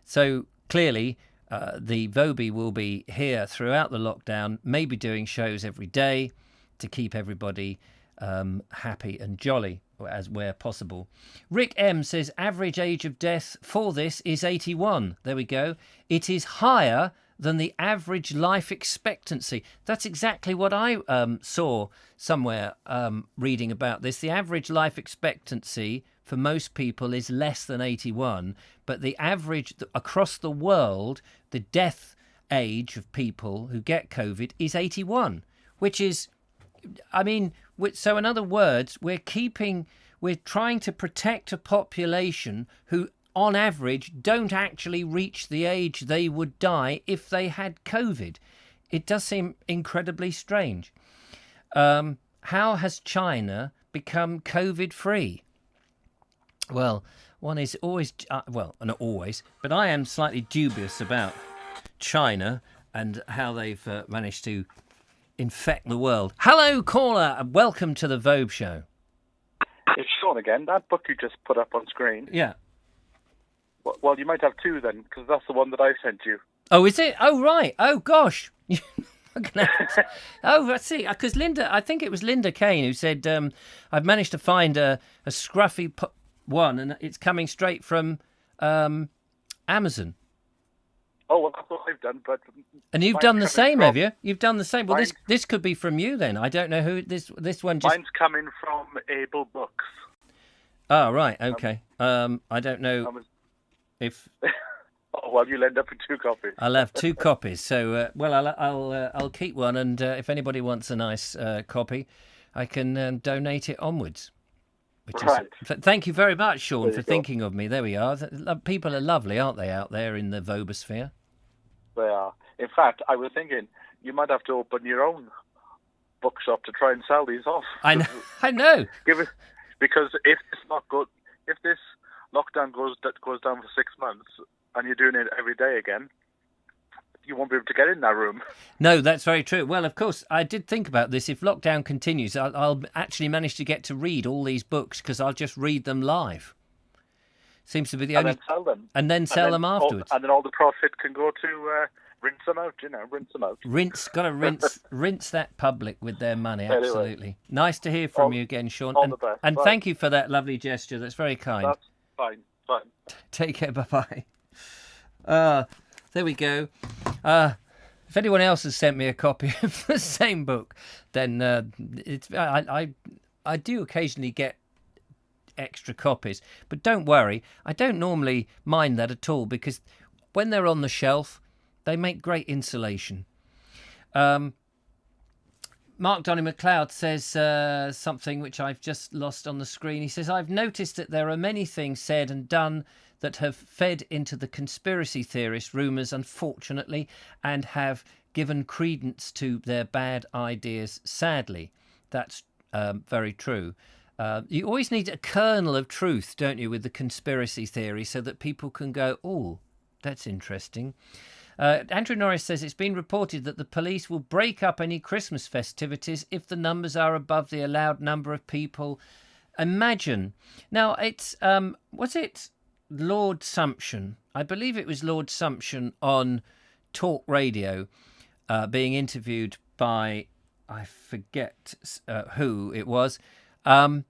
So clearly, the Vobie will be here throughout the lockdown, maybe doing shows every day to keep everybody happy and jolly as where possible. Rick M says average age of death for this is 81. There we go. It is higher than the average life expectancy. That's exactly what I saw somewhere reading about this. The average life expectancy for most people is less than 81, but the average across the world, the death age of people who get COVID is 81, which is, I mean, so in other words, we're trying to protect a population who on average don't actually reach the age they would die if they had COVID. It does seem incredibly strange. How has China become COVID free? Well, one is always, well, not always, but I am slightly dubious about China and how they've managed to infect the world. Hello, caller, and welcome to the Vobe Show. It's Sean again. That book you just put up on screen. Yeah. Well, you might have two then, because that's the one that I sent you. Oh, is it? Oh, right. Oh, gosh. Oh, let's see. Because Linda, I think it was Linda Kane who said, I've managed to find a scruffy one, and it's coming straight from Amazon. Oh, well, that's what I've done, but... And you've done the same, have you? You've done the same. Well, this could be from you then. I don't know who this one just... Mine's coming from Able Books. Oh, right, okay. I don't know if... Oh, well, you'll end up with two copies. I'll have two copies. So, I'll keep one, and if anybody wants a nice copy, I can donate it onwards. Right. Thank you very much, Sean, for thinking of me. There we are. People are lovely, aren't they, out there in the Vobosphere? They are. In fact, I was thinking you might have to open your own bookshop to try and sell these off. I know. Because if this lockdown goes down for 6 months and you're doing it every day again, you won't be able to get in that room. No, that's very true. Well, of course, I did think about this. If lockdown continues, I'll actually manage to get to read all these books because I'll just read them live. Seems to be the only... And then sell them. And then sell them afterwards. And then all the profit can go to rinse them out, rinse them out. Got to rinse that public with their money, Anyway. Absolutely. Nice to hear from you again, Sean. All the best. And Bye. thank you for that lovely gesture. That's very kind. That's fine. Take care, bye-bye. There we go. If anyone else has sent me a copy of the same book, then I do occasionally get extra copies. But don't worry, I don't normally mind that at all because when they're on the shelf, they make great insulation. Mark Donny McLeod says something which I've just lost on the screen. He says, I've noticed that there are many things said and done that have fed into the conspiracy theorist rumours, unfortunately, and have given credence to their bad ideas, sadly. That's very true. You always need a kernel of truth, don't you, with the conspiracy theory, so that people can go, oh, that's interesting. Andrew Norris says it's been reported that the police will break up any Christmas festivities if the numbers are above the allowed number of people. Imagine. Now, it's, was it Lord Sumption? I believe it was Lord Sumption on Talk Radio being interviewed by, I forget who it was, and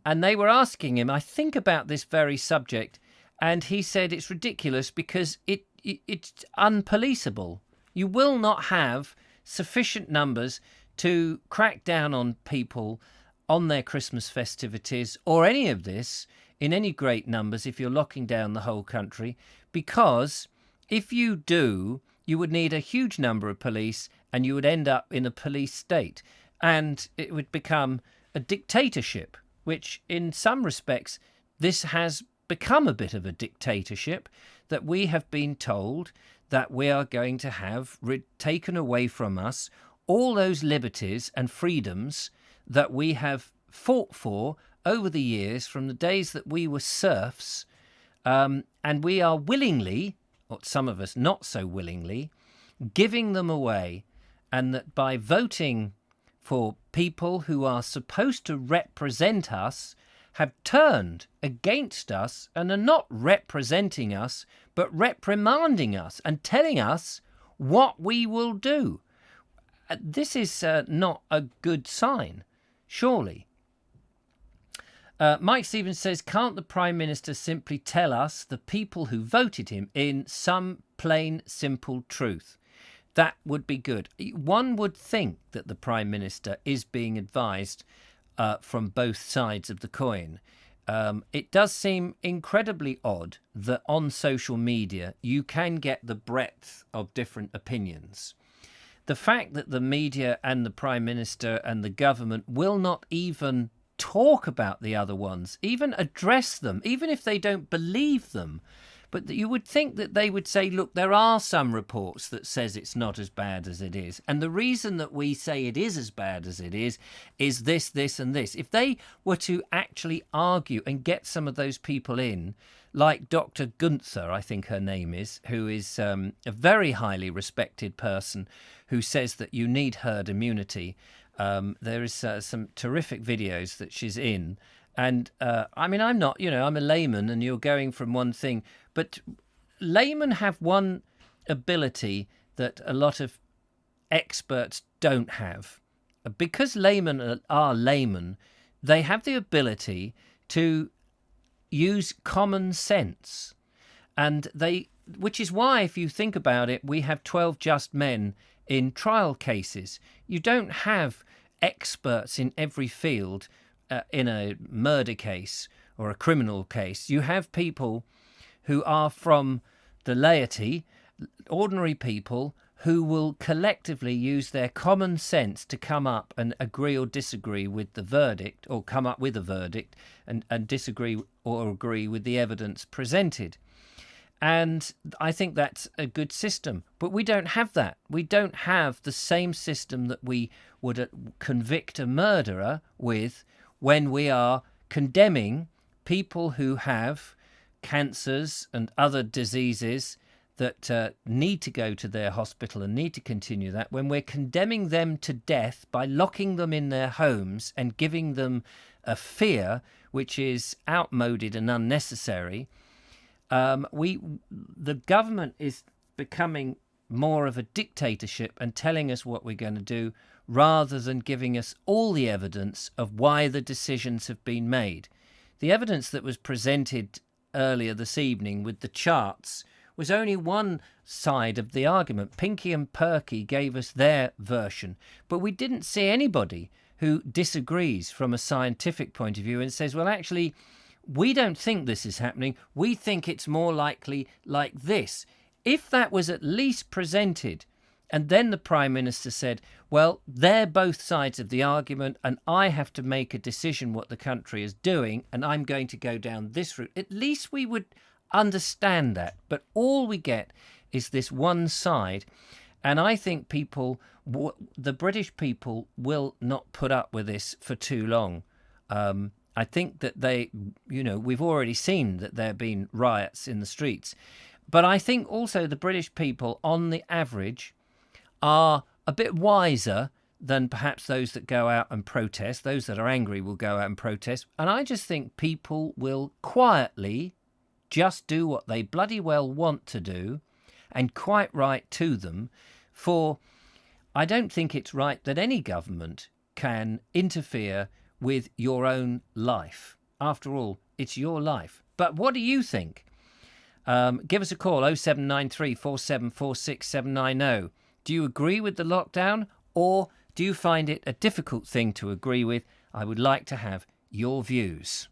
they were asking him, I think, about this very subject, and he said it's ridiculous because it's unpoliceable. You will not have sufficient numbers to crack down on people on their Christmas festivities or any of this in any great numbers if you're locking down the whole country, because if you do, you would need a huge number of police and you would end up in a police state, and it would become a dictatorship, which in some respects this has become a bit of a dictatorship, that we have been told that we are going to have taken away from us all those liberties and freedoms that we have fought for over the years from the days that we were serfs, and we are willingly, or some of us not so willingly, giving them away, and that by voting for people who are supposed to represent us have turned against us and are not representing us but reprimanding us and telling us what we will do. This is not a good sign, surely. Mike Stevens says, can't the Prime Minister simply tell us, the people who voted him, in some plain, simple truth? That would be good. One would think that the Prime Minister is being advised from both sides of the coin. It does seem incredibly odd that on social media you can get the breadth of different opinions. The fact that the media and the Prime Minister and the government will not even talk about the other ones, even address them, even if they don't believe them. But you would think that they would say, look, there are some reports that says it's not as bad as it is. And the reason that we say it is as bad as it is this, this and this. If they were to actually argue and get some of those people in, like Dr. Gunther, I think her name is, who is a very highly respected person who says that you need herd immunity. There is some terrific videos that she's in. And I mean, I'm not, I'm a layman and you're going from one thing. But laymen have one ability that a lot of experts don't have. Because laymen are laymen, they have the ability to use common sense. And which is why, if you think about it, we have 12 just men in trial cases. You don't have experts in every field in a murder case or a criminal case. You have people who are from the laity, ordinary people who will collectively use their common sense to come up and agree or disagree with the verdict, or come up with a verdict and disagree or agree with the evidence presented. And I think that's a good system. But we don't have that. We don't have the same system that we would convict a murderer with when we are condemning people who have cancers and other diseases that need to go to their hospital and need to continue that, when we're condemning them to death by locking them in their homes and giving them a fear which is outmoded and unnecessary. The government is becoming more of a dictatorship and telling us what we're going to do, rather than giving us all the evidence of why the decisions have been made. The evidence that was presented earlier this evening with the charts was only one side of the argument. Pinky and Perky gave us their version, but we didn't see anybody who disagrees from a scientific point of view and says, well, actually, we don't think this is happening. We think it's more likely like this. If that was at least presented, and then the Prime Minister said, well, they're both sides of the argument and I have to make a decision what the country is doing and I'm going to go down this route, at least we would understand that. But all we get is this one side. And I think the British people will not put up with this for too long. I think that we've already seen that there have been riots in the streets. But I think also the British people, on the average, are a bit wiser than perhaps those that go out and protest. Those that are angry will go out and protest. And I just think people will quietly just do what they bloody well want to do, and quite right to them. For I don't think it's right that any government can interfere with your own life. After all, it's your life. But what do you think? Give us a call, 0793 4746 790. Do you agree with the lockdown, or do you find it a difficult thing to agree with? I would like to have your views.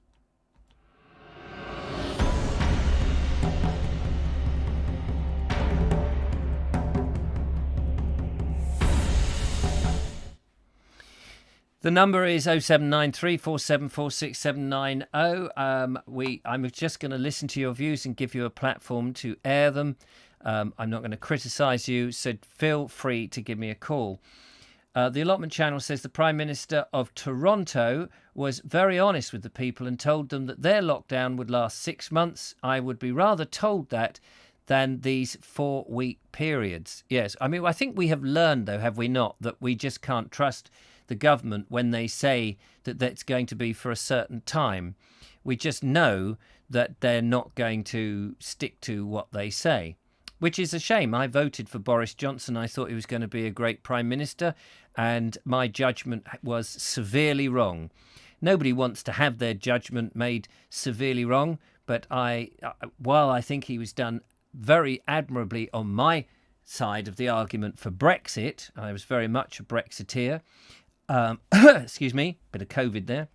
The number is 0793 4746 790. I'm just going to listen to your views and give you a platform to air them. I'm not going to criticise you, so feel free to give me a call. The allotment channel says the Prime Minister of Toronto was very honest with the people and told them that their lockdown would last 6 months. I would be rather told that than these 4-week periods. Yes, I mean, I think we have learned, though, have we not, that we just can't trust the government when they say that that's going to be for a certain time. We just know that they're not going to stick to what they say, which is a shame. I voted for Boris Johnson. I thought he was going to be a great Prime Minister, and my judgment was severely wrong. Nobody wants to have their judgment made severely wrong, but while I think he was done very admirably on my side of the argument for Brexit, I was very much a Brexiteer. Excuse me, bit of COVID there.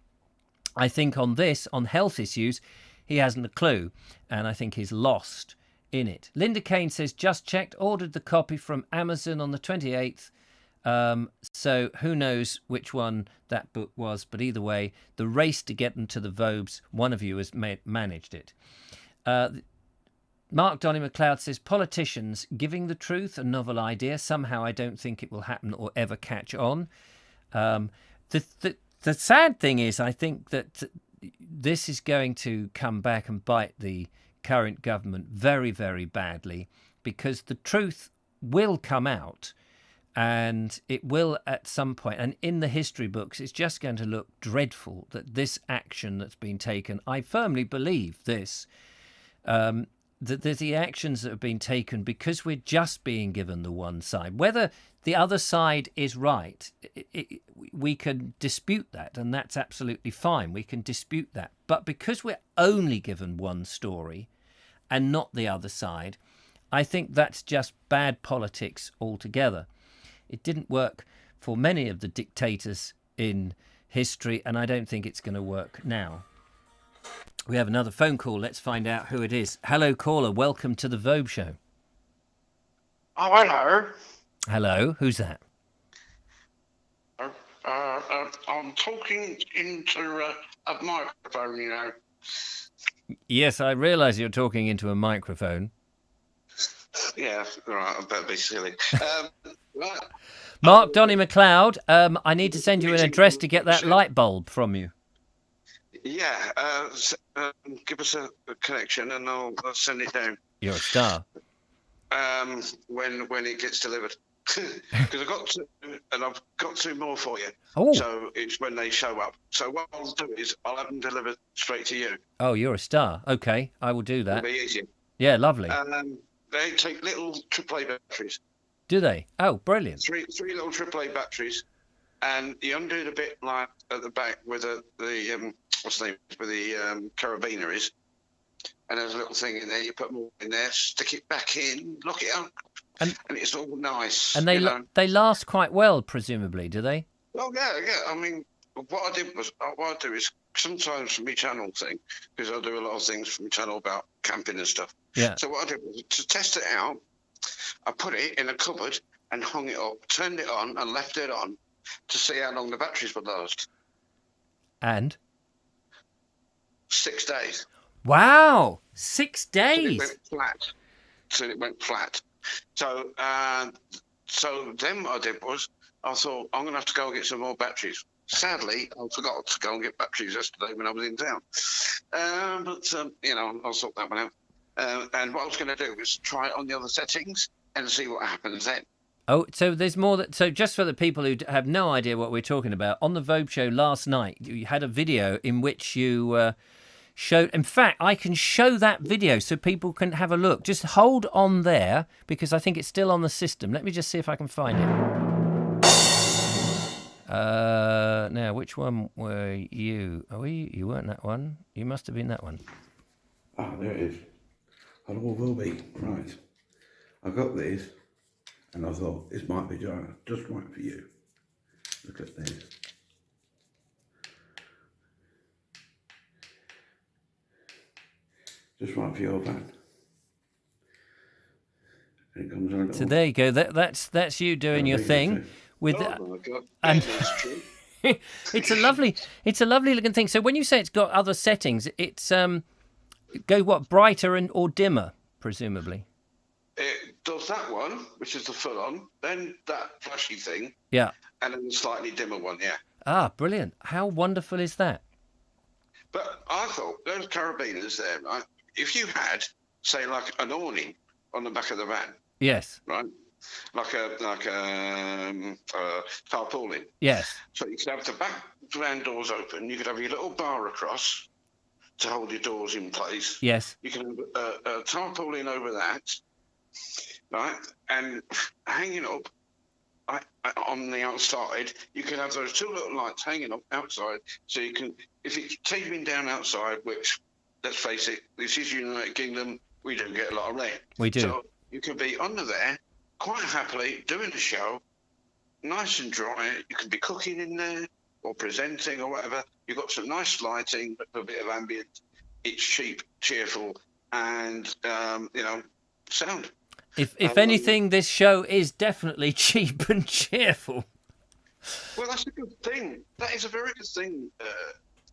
I think on health issues, he hasn't a clue, and I think he's lost in it. Linda Kane says, just checked, ordered the copy from Amazon on the 28th. So who knows which one that book was, but either way, the race to get them to the Vobes, one of you has managed it. Mark Donny McLeod says, politicians giving the truth a novel idea. Somehow I don't think it will happen or ever catch on. The sad thing is, I think that this is going to come back and bite the current government very, very badly, because the truth will come out, and it will at some point. And in the history books, it's just going to look dreadful that this action that's been taken. I firmly believe this. That the actions that have been taken because we're just being given the one side. Whether the other side is right, we can dispute that, and that's absolutely fine. We can dispute that. But because we're only given one story and not the other side, I think that's just bad politics altogether. It didn't work for many of the dictators in history, and I don't think it's going to work now. We have another phone call. Let's find out who it is. Hello, caller. Welcome to the Vobe Show. Oh, hello. Hello. Who's that? I'm talking into a microphone, you know. Yes, I realise you're talking into a microphone. Yeah, right. I better be silly. Right. Mark Donny McLeod, I need to send you an address to get that light bulb from you. Yeah, give us a connection and I'll send it down. You're a star. When it gets delivered, because I've got two more for you. Oh. So it's when they show up. So what I'll do is I'll have them delivered straight to you. Oh, you're a star. Okay, I will do that. It'll be easy. Yeah, lovely. They take little AAA batteries. Do they? Oh, brilliant. Three little AAA batteries, and you undo the bit like at the back where the what's the name, where the carabiner is, and there's a little thing in there. You put them all in there, stick it back in, lock it up, and it's all nice. And they last quite well, presumably, do they? Oh yeah. I mean, what I do is sometimes for my channel thing, because I do a lot of things for my channel about camping and stuff. Yeah. So what I did was to test it out, I put it in a cupboard and hung it up, turned it on and left it on to see how long the batteries would last. And? 6 days. Wow, 6 days. So it went flat. So then what I did was I thought I'm going to have to go and get some more batteries. Sadly, I forgot to go and get batteries yesterday when I was in town. I'll sort that one out. And what I was going to do was try it on the other settings and see what happens then. Oh, so there's more. So just for the people who have no idea what we're talking about, on the Vogue show last night, you had a video in which you showed. In fact, I can show that video so people can have a look. Just hold on there because I think it's still on the system. Let me just see if I can find it. Now, which one were you? Oh, you weren't that one. You must have been that one. Ah, there it is. Hello, will be. Right. I got this, and I thought, this might be just right for you. Look at this. Just right for your van. And it comes on. So there you go. That's you doing your thing. With my God. and That's true. it's a lovely looking thing. So when you say it's got other settings, it's go what, brighter or dimmer, presumably. It does that one, which is the full on, then that flashy thing, Yeah. and then the slightly dimmer one, yeah. Ah, brilliant! How wonderful is that? But I thought those carabiners there, right? If you had, say, like an awning on the back of the van, Yes. right? Like a tarpaulin. Yes. So you could have the back van doors open. You could have your little bar across to hold your doors in place. Yes. You can have a tarpaulin over that, right? And hanging up on the outside, you can have those two little lights hanging up outside. So you can, if it's taping down outside, which, let's face it, this is United Kingdom, we do get a lot of rain. We do. So you can be under there quite happily doing a show, nice and dry. You can be cooking in there or presenting or whatever. You've got some nice lighting, a bit of ambient. It's cheap, cheerful, and sound. If anything, this show is definitely cheap and cheerful. Well, that's a good thing. That is a very good thing,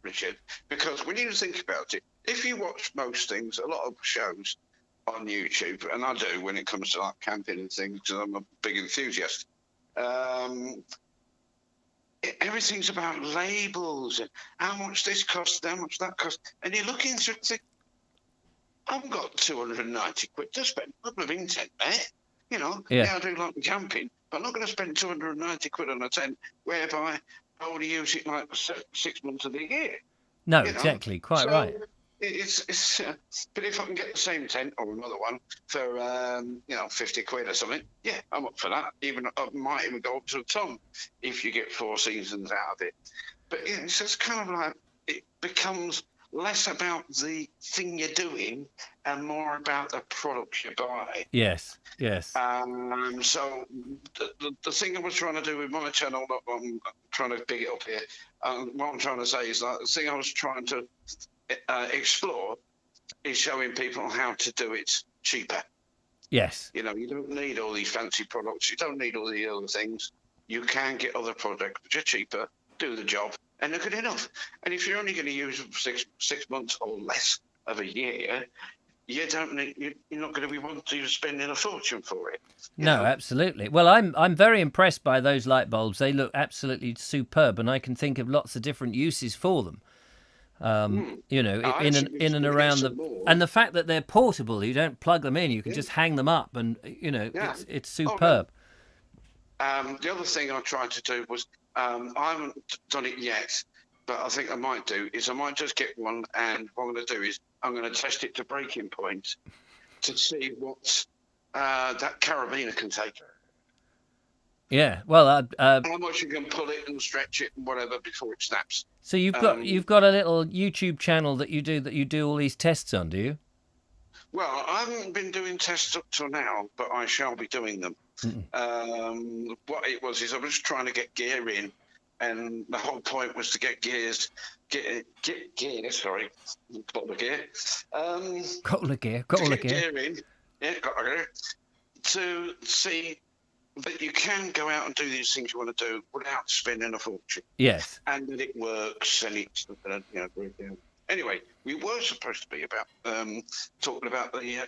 Richard, because when you think about it, if you watch most things, a lot of shows on YouTube, and I do when it comes to like camping and things, because I'm a big enthusiast. Everything's about labels and how much this costs, how much that costs, and you look into it and think, I've got 290 quid to spend. A couple of in tent there, Yeah, I do like the camping, but I'm not going to spend 290 quid on a tent whereby I only use it like 6 months of the year. No, exactly, quite right. It's but if I can get the same tent or another one for 50 quid or something, yeah, I'm up for that. I might even go up to a ton if you get 4 seasons out of it. But yeah, it's just kind of like it becomes less about the thing you're doing and more about the products you buy. Yes. So the thing I was trying to do with my channel, I'm trying to big it up here. What I'm trying to say is that the thing I was trying to explore is showing people how to do it cheaper. Yes. You don't need all these fancy products. You don't need all the other things. You can get other products which are cheaper, do the job, and they're good enough. And if you're only going to use them for six months or less of a year, you're not going to be wanting to spending a fortune for it. No, absolutely. Well, I'm very impressed by those light bulbs. They look absolutely superb, and I can think of lots of different uses for them. In and around and the fact that they're portable, you don't plug them in, you can just hang them up, and it's superb. The other thing I tried to do was I haven't done it yet, but I think I might do is I might just get one, and what I'm going to do is I'm going to test it to breaking point to see what that carabiner can take. Yeah, well, how much you can pull it and stretch it and whatever before it snaps. So you've got a little YouTube channel that you do all these tests on, do you? Well, I haven't been doing tests up till now, but I shall be doing them. What it was is I was trying to get gear in, and the whole point was to get gear. Sorry, bottle of gear. Couple of gear. Gear in. Yeah, got gear. To see that you can go out and do these things you want to do without spending a fortune. Yes. And that it works, and it's great down. Anyway, we were supposed to be about talking about the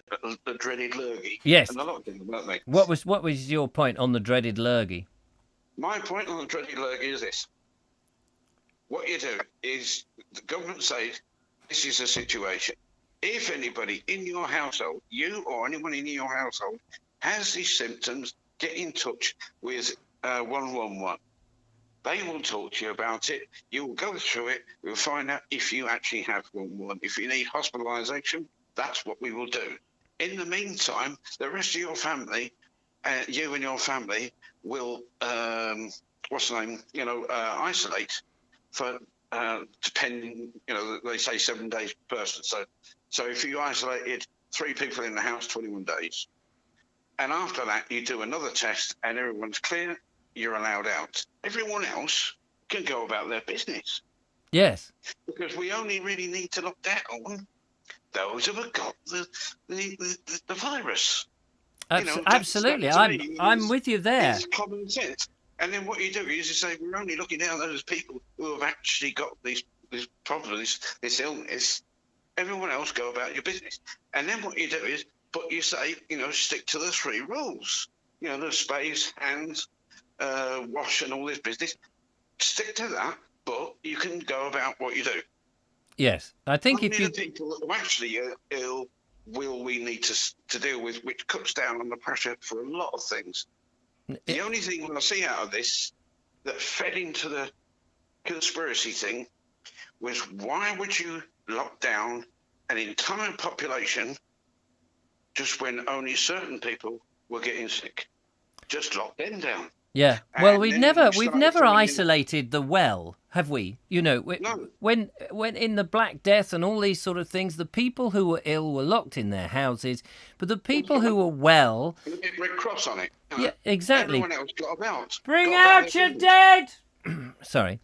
dreaded lurgy. Yes. And a lot of things, weren't they? What was your point on the dreaded lurgy? My point on the dreaded lurgy is this. what you do is the government says this is a situation. If anybody in your household, you or anyone in your household, has these symptoms, get in touch with 111. They will talk to you about it. You will go through it. We'll find out if you actually have 111. If you need hospitalisation, that's what we will do. In the meantime, the rest of your family, you and your family, will isolate for depending. They say 7 days per person. So if you isolated 3 people in the house, 21 days, and after that you do another test and everyone's clear, you're allowed out. Everyone else can go about their business. Yes. Because we only really need to look down those who have got the virus. Absolutely. I'm with you there. It's common sense. And then what you do is you say, we're only looking down those people who have actually got these problems, this illness. Everyone else go about your business. And then what you do is, but you say, stick to the 3 rules. The space, hands, wash and all this business. Stick to that, but you can go about what you do. Yes, I think Only the people who actually are ill will we need to deal with, which cuts down on the pressure for a lot of things. The only thing I see out of this that fed into the conspiracy thing was, why would you lock down an entire population just when only certain people were getting sick? Just lock them down. Yeah. Well, And we've then never you started isolated the well, have we? No. When in the Black Death and all these sort of things, the people who were ill were locked in their houses, but the people who were well, Red Cross on it. yeah, exactly. Everyone else got about. Bring Got out about your it. dead. Sorry.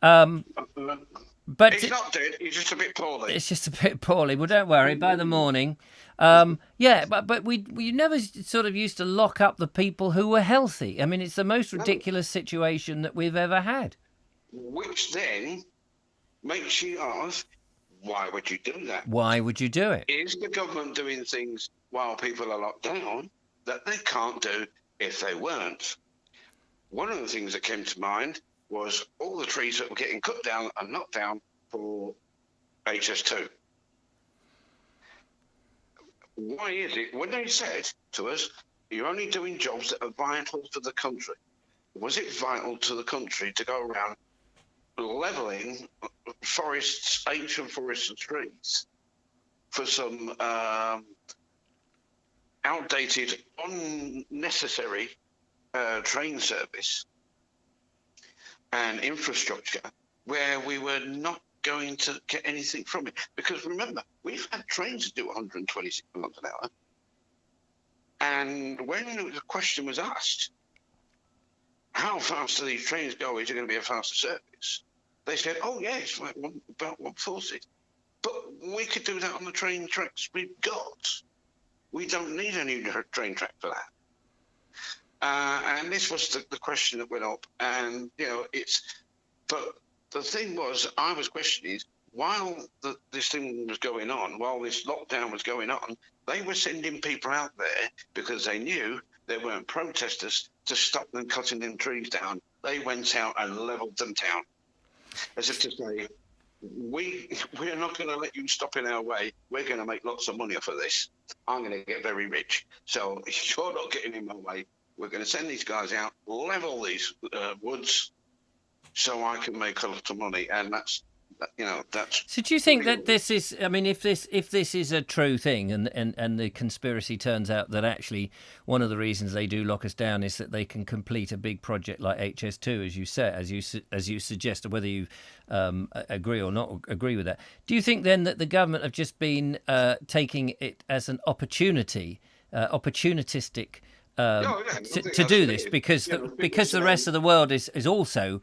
But He's not dead. He's just a bit poorly. it's just a bit poorly. Well, don't worry. By the morning, but we never sort of used to lock up the people who were healthy. I mean, it's the most ridiculous situation that we've ever had. Which then makes you ask, why would you do that? Why would you do it? Is the government doing things while people are locked down that they can't do if they weren't? One of the things that came to mind was all the trees that were getting cut down and knocked down for HS2. Why is it, when they said to us, you're only doing jobs that are vital for the country, was it vital to the country to go around levelling forests, ancient forests and trees for some outdated, unnecessary train service and infrastructure where we were not going to get anything from it? Because remember, we've had trains do 126 miles an hour, and when the question was asked, how fast do these trains go? Is it going to be a faster service? They said, oh yeah, it's like about 140. But we could do that on the train tracks we've got. We don't need a new train track for that. And this was the question that went up. And, but the thing was, I was questioning is, while this thing was going on, while this lockdown was going on, they were sending people out there because they knew there weren't protesters to stop them cutting them trees down. They went out and levelled them down. As if to say, we're not going to let you stop in our way. We're going to make lots of money off of this. I'm going to get very rich. So if you're not getting in my way, we're going to send these guys out, level these woods, so I can make a lot of money. And that's. So do you think that this is? I mean, if this is a true thing, and the conspiracy turns out that actually one of the reasons they do lock us down is that they can complete a big project like HS2, as you said, as you suggest, whether you agree or not agree with that. Do you think then that the government have just been taking it as an opportunistic? To do this because the rest of the world is also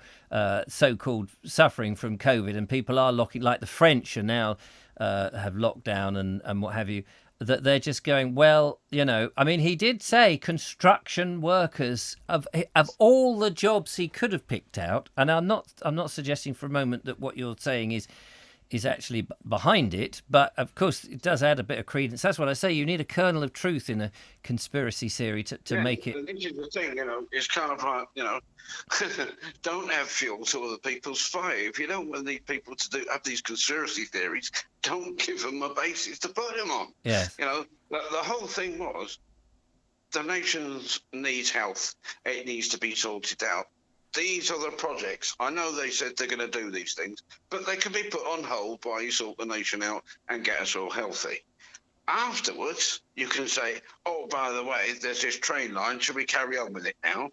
so-called suffering from COVID, and people are locking, like the French are now have locked down and what have you, that they're just going, well, I mean, he did say construction workers of all the jobs he could have picked out, and I'm not suggesting for a moment that what you're saying is actually behind it, but of course it does add a bit of credence. That's what I say. You need a kernel of truth in a conspiracy theory to make it. This is the thing, it's kind of like, don't have fuel to other people's fire. If you don't want these people to have these conspiracy theories, don't give them a basis to put them on. Yes. The whole thing was the nation needs health. It needs to be sorted out. These are the projects. I know they said they're going to do these things, but they can be put on hold while you sort the nation out and get us all healthy. Afterwards, you can say, oh, by the way, there's this train line. Should we carry on with it now?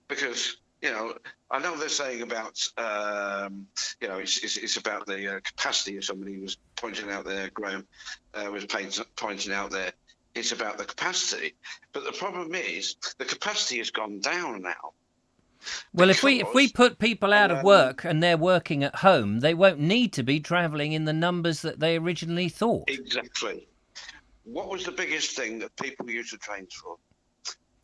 Because, I know they're saying about, it's about the capacity, as somebody was pointing out there, Graham was pointing out there. It's about the capacity. But the problem is the capacity has gone down now. Well, if we put people out of work and they're working at home, they won't need to be travelling in the numbers that they originally thought. Exactly. What was the biggest thing that people use the trains for?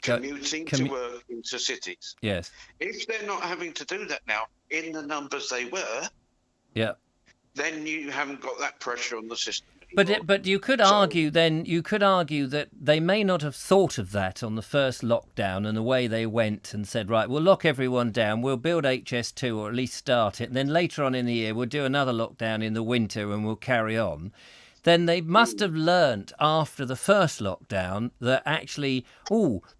Commuting to work into cities. Yes. If they're not having to do that now in the numbers they were, then you haven't got that pressure on the system. But you could argue that they may not have thought of that on the first lockdown, and away they went and said, right, we'll lock everyone down, we'll build HS2 or at least start it, and then later on in the year we'll do another lockdown in the winter and we'll carry on. Then they must have learnt after the first lockdown that actually,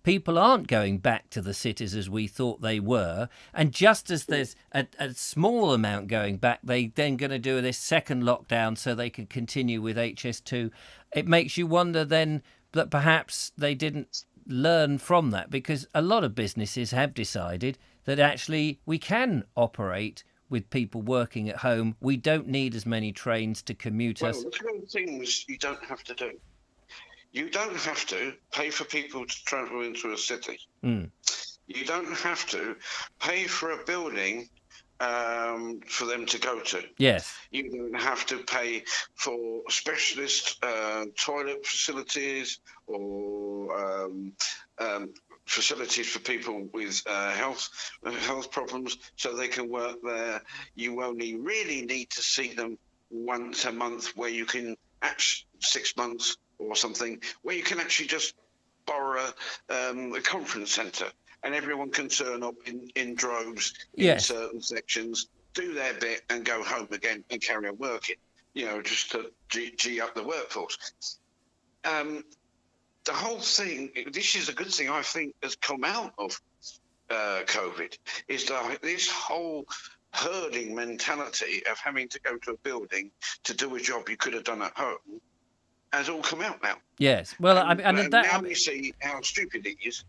people aren't going back to the cities as we thought they were. And just as there's a small amount going back, they then going to do this second lockdown so they can continue with HS2. It makes you wonder then that perhaps they didn't learn from that, because a lot of businesses have decided that actually we can operate with people working at home. We don't need as many trains to commute us. Well, there's things you don't have to do. You don't have to pay for people to travel into a city. You don't have to pay for a building for them to go to. Yes. You don't have to pay for specialist toilet facilities or facilities for people with health problems so they can work there. You only really need to see them once a month, where you can 6 months or something, where you can actually just borrow a conference centre and everyone can turn up in droves in certain sections, do their bit and go home again and carry on working, just to G up the workforce. The whole thing, this is a good thing I think has come out of COVID, is that this whole herding mentality of having to go to a building to do a job you could have done at home has all come out now. Yes. Well, now we see how stupid it is.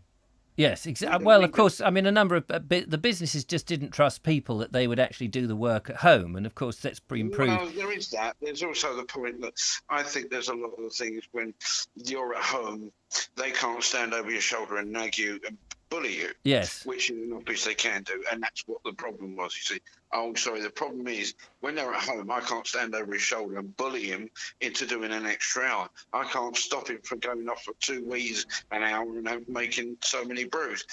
Yes, exactly. Well, of course, a number of the businesses just didn't trust people that they would actually do the work at home, and of course that's improved. Well, there is that. There's also the point that I think there's a lot of things when you're at home, they can't stand over your shoulder and nag you and bully you. Yes. Which in an office they can do, and that's what the problem was. You see, the problem is when they're at home, I can't stand over his shoulder and bully him into doing an extra hour. I can't stop him from going off for 2 wheeze an hour and making so many brews.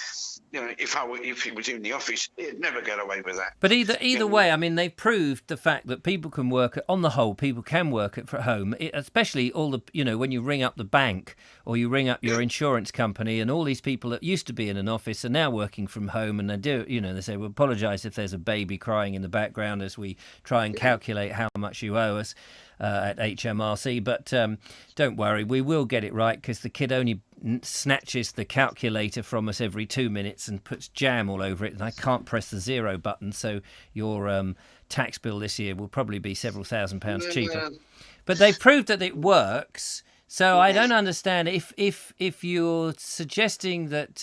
If he was in the office, he'd never get away with that. But either way, they proved the fact that people can work on the whole. People can work at home, especially all the when you ring up the bank or you ring up your insurance company, and all these people that used to be in an office are now working from home, and they say, we apologise if there's a baby crying in the background as we try and calculate how much you owe us at HMRC, but don't worry, we will get it right, because the kid only snatches the calculator from us every 2 minutes and puts jam all over it, and I can't press the 0 button, so your tax bill this year will probably be several £1,000s cheaper. But they've proved that it works. So I don't understand if you're suggesting that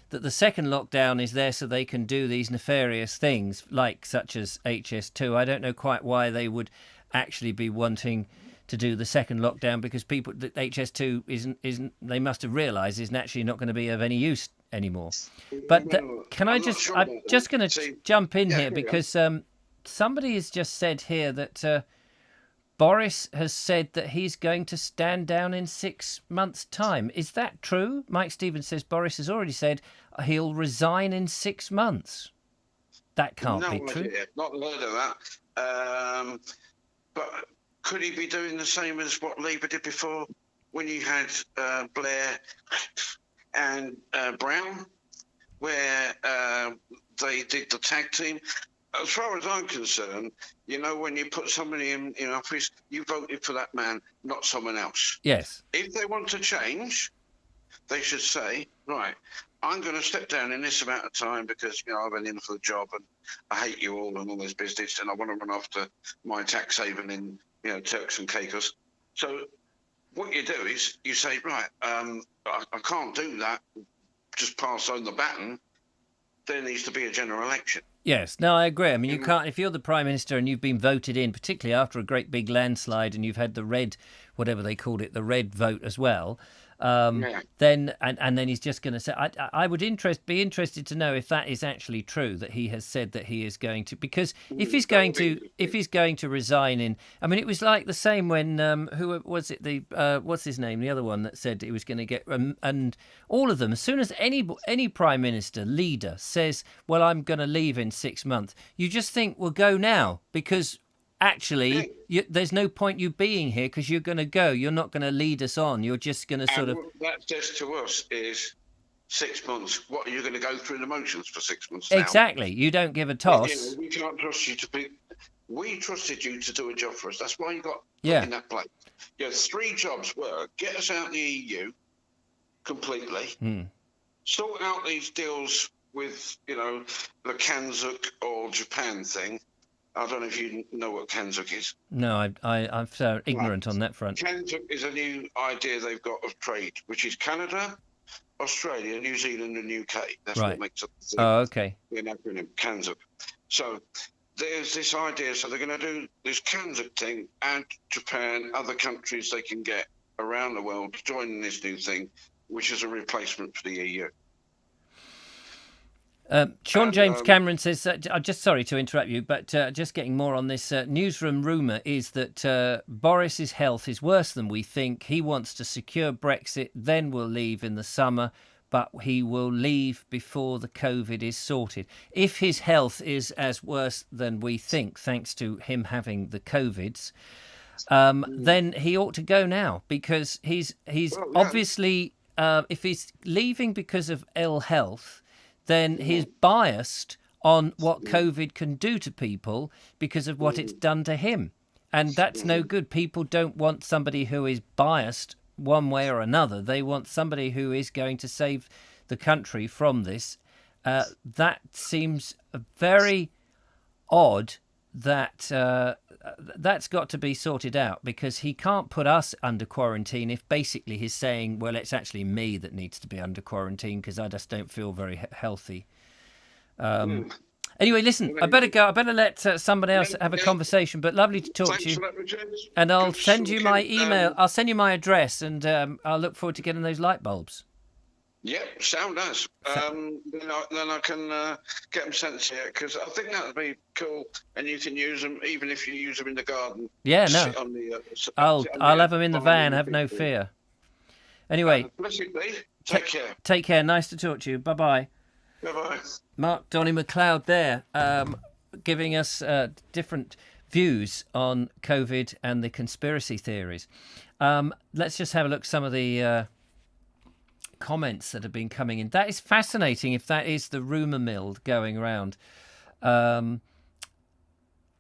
that the second lockdown is there so they can do these nefarious things, such as HS2. I don't know quite why they would actually be wanting to do the second lockdown, because HS2 isn't they must have realised isn't actually not going to be of any use anymore. But I'm just going to jump in here, because somebody has just said here that Boris has said that he's going to stand down in 6 months' time. Is that true? Mike Stevens says Boris has already said he'll resign in 6 months. That can't be true. Not heard of that. But could he be doing the same as what Labour did before, when you had Blair and Brown, where they did the tag team? As far as I'm concerned, when you put somebody in office, you voted for that man, not someone else. Yes. If they want to change, they should say, right, I'm going to step down in this amount of time because, I've been in for the job and I hate you all and all this business and I want to run off to my tax haven in, Turks and Caicos. So what you do is you say, right, I can't do that, just pass on the baton. There needs to be a general election. Yes, no, I agree. I mean, you can't, if you're the Prime Minister and you've been voted in, particularly after a great big landslide and you've had the red, whatever they called it, the red vote as well, then then he's just going to say, I would be interested to know if that is actually true, that he has said that he is going to, because if he's going to resign in, I mean, it was like the same when, who was it, what's his name, the other one that said he was going to get, and all of them, as soon as any Prime Minister, leader says, well, I'm going to leave in 6 months, you just think, well, go now, because actually, there's no point you being here because you're going to go. You're not going to lead us on. You're just going to sort of... What that says to us is 6 months. What, are you going to go through the motions for 6 months now? Exactly. You don't give a toss. We can't trust you to be... We trusted you to do a job for us. That's why you got put in that place. Your 3 jobs were get us out of the EU completely, sort out these deals with, the Kanzuk or Japan thing. I don't know if you know what Kanzuk is. No, I'm so ignorant on that front. Kanzuk is a new idea they've got of trade, which is Canada, Australia, New Zealand and UK. That's what makes up the thing. Oh, okay. The acronym, Kanzuk. So there's this idea, so they're going to do this Kanzuk thing, and Japan, other countries they can get around the world joining this new thing, which is a replacement for the EU. Sean James Cameron says, I'm just sorry to interrupt you, but just getting more on this newsroom rumour is that Boris's health is worse than we think. He wants to secure Brexit, then will leave in the summer, but he will leave before the COVID is sorted. If his health is as worse than we think, thanks to him having the COVIDs, then he ought to go now, because he's obviously, if he's leaving because of ill health, then he's biased on what COVID can do to people because of what it's done to him. And that's no good. People don't want somebody who is biased one way or another. They want somebody who is going to save the country from this. That seems very odd. That's got to be sorted out, because he can't put us under quarantine if basically he's saying, well, it's actually me that needs to be under quarantine because I just don't feel very healthy. Anyway, listen, I better go. I better let somebody else have a conversation, but lovely to talk to you. And I'll send you my email. I'll send you my address, and I'll look forward to getting those light bulbs. Yep, sound nice. Then I can get them sent to you, because I think that would be cool, and you can use them even if you use them in the garden. Yeah, no. I'll have them in the van. Have no fear. Anyway, bless you, Lee. Take care. Take care. Nice to talk to you. Bye bye. Bye bye. Mark Donny McLeod there, giving us different views on COVID and the conspiracy theories. Let's just have a look at some of the comments that have been coming in. That is fascinating, if that is the rumour mill going around.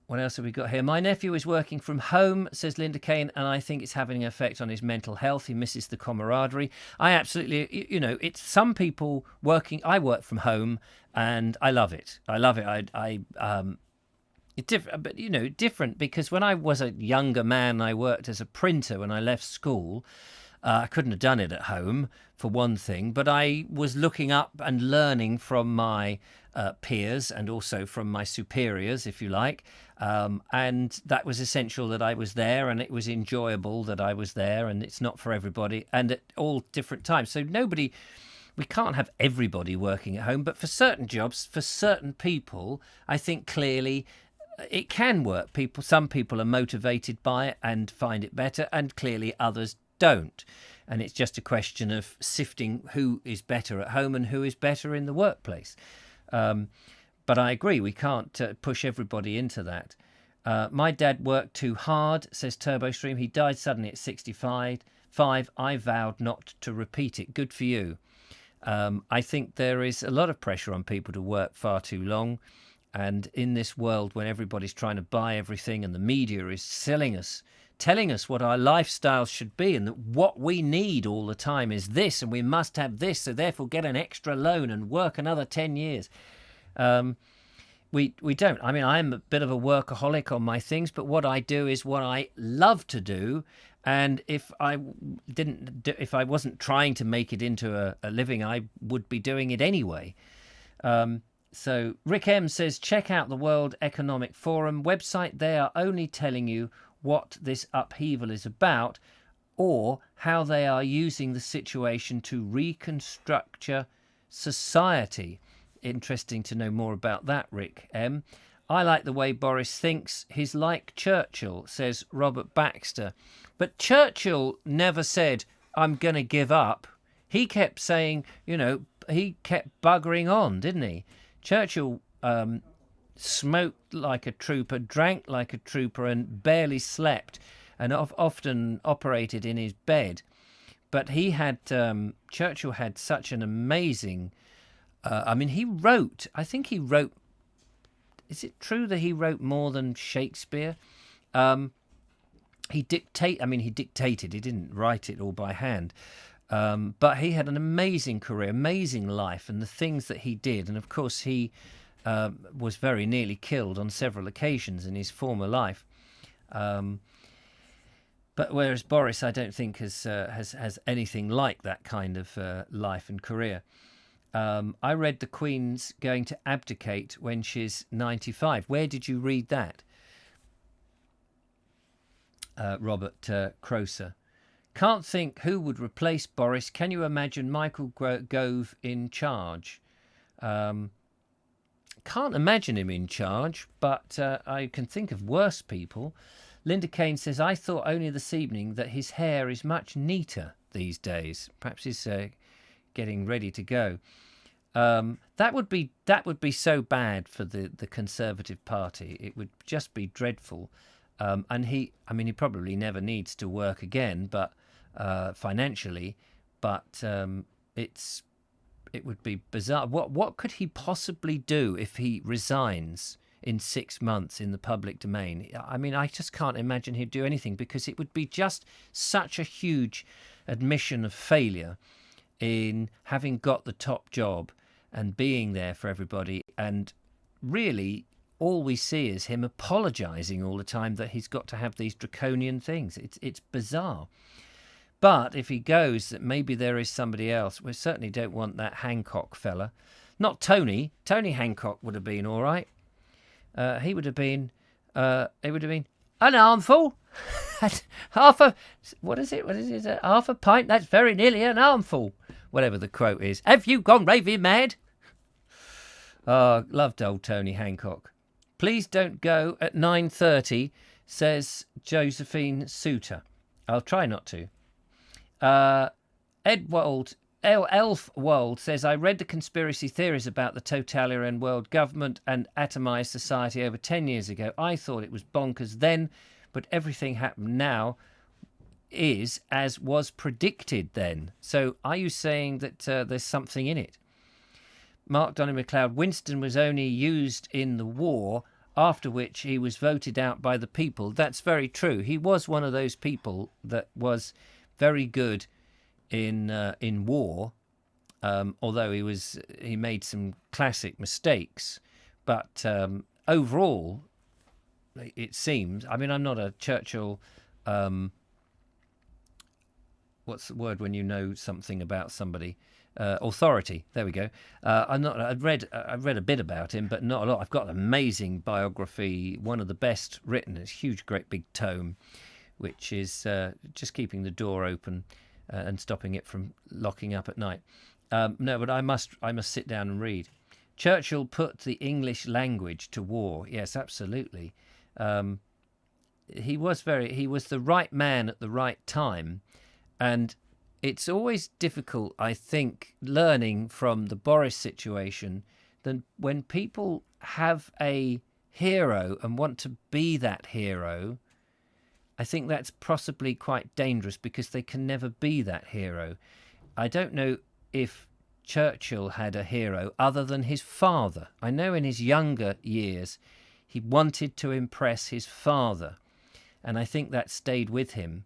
What else have we got here? My nephew is working from home, says Linda Kane, and I think it's having an effect on his mental health. He misses the camaraderie. I absolutely, it's some people working. I work from home and I love it. I love it. It's different, but different, because when I was a younger man, I worked as a printer when I left school. I couldn't have done it at home, for one thing, but I was looking up and learning from my peers and also from my superiors, if you like. And that was essential, that I was there, and it was enjoyable that I was there, and it's not for everybody, and at all different times. So we can't have everybody working at home, but for certain jobs, for certain people, I think clearly it can work. Some people are motivated by it and find it better, and clearly others don't. And it's just a question of sifting who is better at home and who is better in the workplace. But I agree, we can't push everybody into that. My dad worked too hard, says TurboStream. He died suddenly at 65. I vowed not to repeat it. Good for you. I think there is a lot of pressure on people to work far too long. And in this world when everybody's trying to buy everything and the media is selling us, telling us what our lifestyles should be, and that what we need all the time is this, and we must have this, so therefore get an extra loan and work another 10 years. We don't. I mean, I'm a bit of a workaholic on my things, but what I do is what I love to do. And if I wasn't trying to make it into a living, I would be doing it anyway. So Rick M says, check out the World Economic Forum website. They are only telling you what this upheaval is about, or how they are using the situation to reconstruct society. Interesting to know more about that, Rick M. I like the way Boris thinks. He's like Churchill, says Robert Baxter. But Churchill never said, I'm going to give up. He kept saying, he kept buggering on, didn't he? Churchill smoked like a trooper, drank like a trooper, and barely slept, and often operated in his bed. But Churchill had such an amazing... I think he wrote... Is it true that he wrote more than Shakespeare? He dictated. He didn't write it all by hand. But he had an amazing career, amazing life, and the things that he did. And of course, he was very nearly killed on several occasions in his former life. But whereas Boris, I don't think has anything like that kind of life and career. I read the Queen's going to abdicate when she's 95. Where did you read that? Robert Croser. Can't think who would replace Boris. Can you imagine Michael Gove in charge? Can't imagine him in charge, but I can think of worse people. Linda Kane says, I thought only this evening that his hair is much neater these days. Perhaps he's getting ready to go. That would be so bad for the Conservative Party. It would just be dreadful. And he probably never needs to work again, but financially. But it would be bizarre. What could he possibly do if he resigns in 6 months in the public domain? I mean, I just can't imagine he'd do anything, because it would be just such a huge admission of failure in having got the top job and being there for everybody. And really, all we see is him apologising all the time that he's got to have these draconian things. It's bizarre. But if he goes, that maybe there is somebody else. We certainly don't want that Hancock fella. Not Tony. Tony Hancock would have been all right. He would have been. It would have been an armful. Half a. What is it? Half a pint. That's very nearly an armful. Whatever the quote is. Have you gone raving mad? Oh, loved old Tony Hancock. Please don't go at 9:30, says Josephine Souter. I'll try not to. Elfwold says, I read the conspiracy theories about the totalitarian world government and atomized society over 10 years ago. I thought it was bonkers then, but everything happened now is as was predicted then. So are you saying that there's something in it? Mark Donny McLeod, Winston was only used in the war, after which he was voted out by the people. That's very true. He was one of those people that was very good in war, although he made some classic mistakes. But overall, it seems, I mean, I'm not a Churchill, what's the word when you know something about somebody? Authority. There we go. I've read a bit about him, but not a lot. I've got an amazing biography, one of the best written. It's a huge, great big tome, which is just keeping the door open and stopping it from locking up at night. No, but I must sit down and read. Churchill put the English language to war. Yes, absolutely. He was the right man at the right time, and it's always difficult, I think, learning from the Boris situation, than when people have a hero and want to be that hero, I think that's possibly quite dangerous because they can never be that hero. I don't know if Churchill had a hero other than his father. I know in his younger years he wanted to impress his father, and I think that stayed with him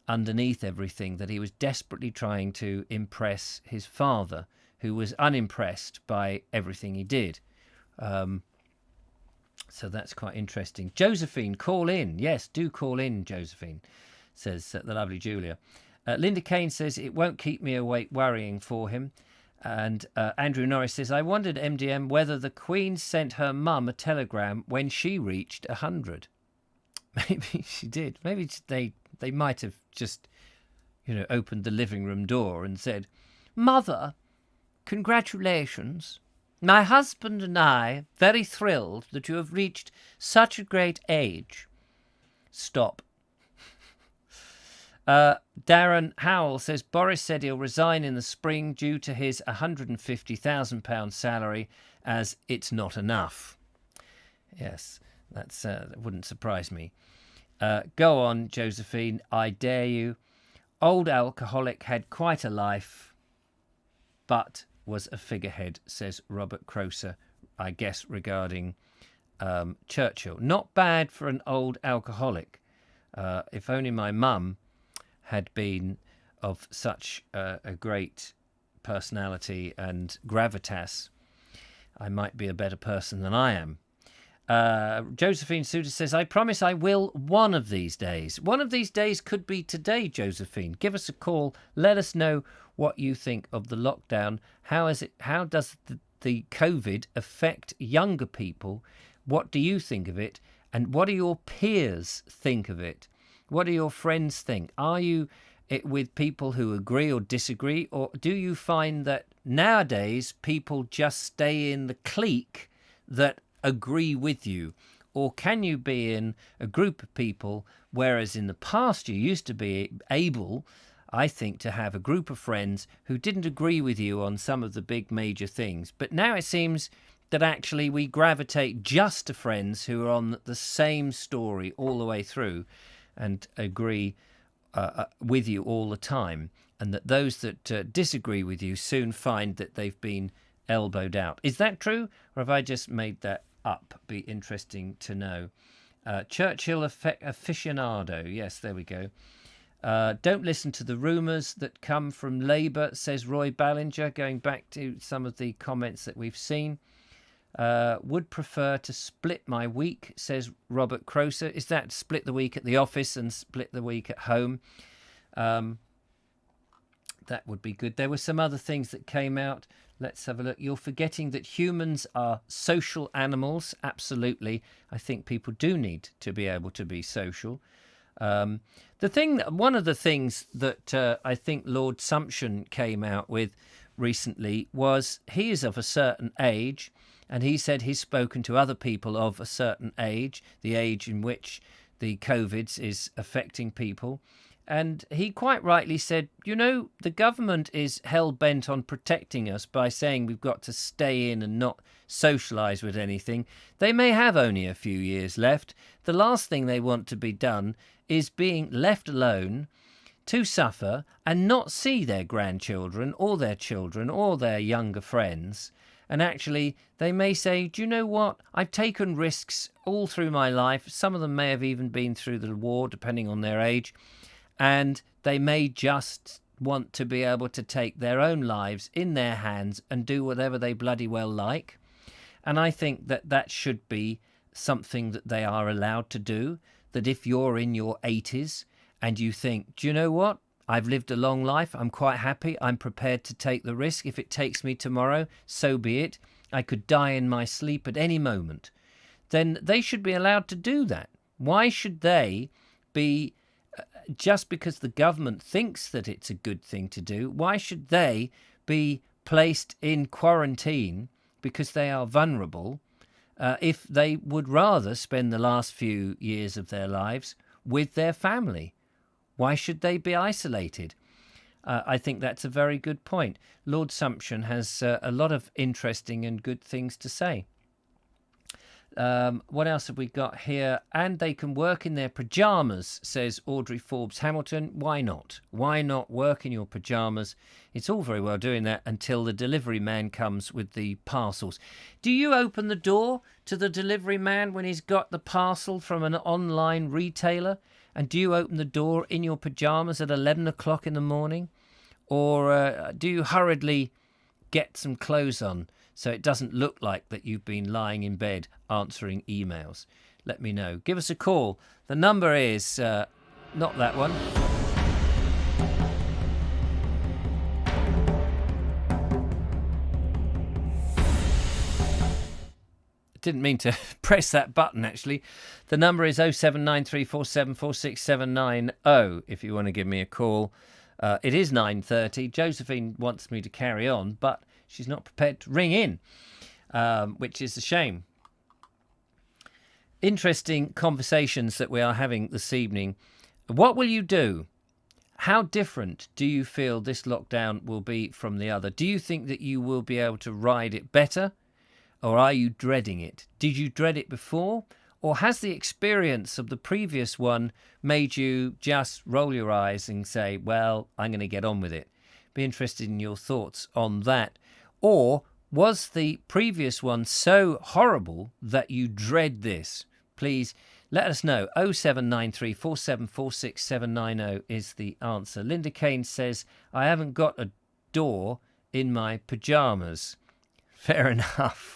underneath everything, that he was desperately trying to impress his father, who was unimpressed by everything he did. So that's quite interesting. Josephine, call in. Yes, do call in, Josephine, says the lovely Julia. Linda Kane says, it won't keep me awake worrying for him. And Andrew Norris says, I wondered, MDM, whether the Queen sent her mum a telegram when she reached 100. Maybe she did. Maybe they might have just, opened the living room door and said, Mother, congratulations. My husband and I very thrilled that you have reached such a great age. Stop. Darren Howell says, Boris said he'll resign in the spring due to his £150,000 salary, as it's not enough. Yes, that wouldn't surprise me. Go on, Josephine, I dare you. Old alcoholic had quite a life, but was a figurehead, says Robert Croser, I guess regarding Churchill. Not bad for an old alcoholic. If only my mum had been of such a great personality and gravitas, I might be a better person than I am. Josephine Suter says, I promise I will one of these days. One of these days could be today, Josephine. Give us a call. Let us know what you think of the lockdown. How does the COVID affect younger people? What do you think of it? And what do your peers think of it? What do your friends think? Are you with people who agree or disagree? Or do you find that nowadays people just stay in the clique that agree with you? Or can you be in a group of people, whereas in the past you used to be able, I think, to have a group of friends who didn't agree with you on some of the big major things. But now it seems that actually we gravitate just to friends who are on the same story all the way through and agree with you all the time, and that those that disagree with you soon find that they've been elbowed out. Is that true, or have I just made that up? Be interesting to know. Churchill aficionado. Yes, there we go. Don't listen to the rumours that come from Labour, says Roy Ballinger, going back to some of the comments that we've seen. Would prefer to split my week, says Robert Croser. Is that split the week at the office and split the week at home? That would be good. There were some other things that came out. Let's have a look. You're forgetting that humans are social animals. Absolutely. I think people do need to be able to be social. One of the things that I think Lord Sumption came out with recently was he is of a certain age, and he said he's spoken to other people of a certain age, the age in which the COVID is affecting people. And he quite rightly said, the government is hell-bent on protecting us by saying we've got to stay in and not socialise with anything. They may have only a few years left. The last thing they want to be done is being left alone to suffer and not see their grandchildren or their children or their younger friends. And actually, they may say, do you know what? I've taken risks all through my life. Some of them may have even been through the war, depending on their age. And they may just want to be able to take their own lives in their hands and do whatever they bloody well like. And I think that that should be something that they are allowed to do. That if you're in your 80s and you think, do you know what? I've lived a long life. I'm quite happy. I'm prepared to take the risk. If it takes me tomorrow, so be it. I could die in my sleep at any moment. Then they should be allowed to do that. Why should they be, just because the government thinks that it's a good thing to do, why should they be placed in quarantine because they are vulnerable if they would rather spend the last few years of their lives with their family? Why should they be isolated? I think that's a very good point. Lord Sumption has a lot of interesting and good things to say. What else have we got here? And they can work in their pyjamas, says Audrey Forbes Hamilton. Why not? Why not work in your pyjamas? It's all very well doing that until the delivery man comes with the parcels. Do you open the door to the delivery man when he's got the parcel from an online retailer? And do you open the door in your pyjamas at 11 o'clock in the morning? Or do you hurriedly get some clothes on so it doesn't look like that you've been lying in bed answering emails? Let me know. Give us a call. The number is not that one. Didn't mean to press that button, actually. The number is 07934746790 if you want to give me a call. It is 9:30. Josephine wants me to carry on, but she's not prepared to ring in, which is a shame. Interesting conversations that we are having this evening. What will you do? How different do you feel this lockdown will be from the other? Do you think that you will be able to ride it better? Or are you dreading it? Did you dread it before? Or has the experience of the previous one made you just roll your eyes and say, well, I'm going to get on with it? Be interested in your thoughts on that. Or was the previous one so horrible that you dread this? Please let us know. 0793 4746 790 is the answer. Linda Kane says, I haven't got a door in my pyjamas. Fair enough.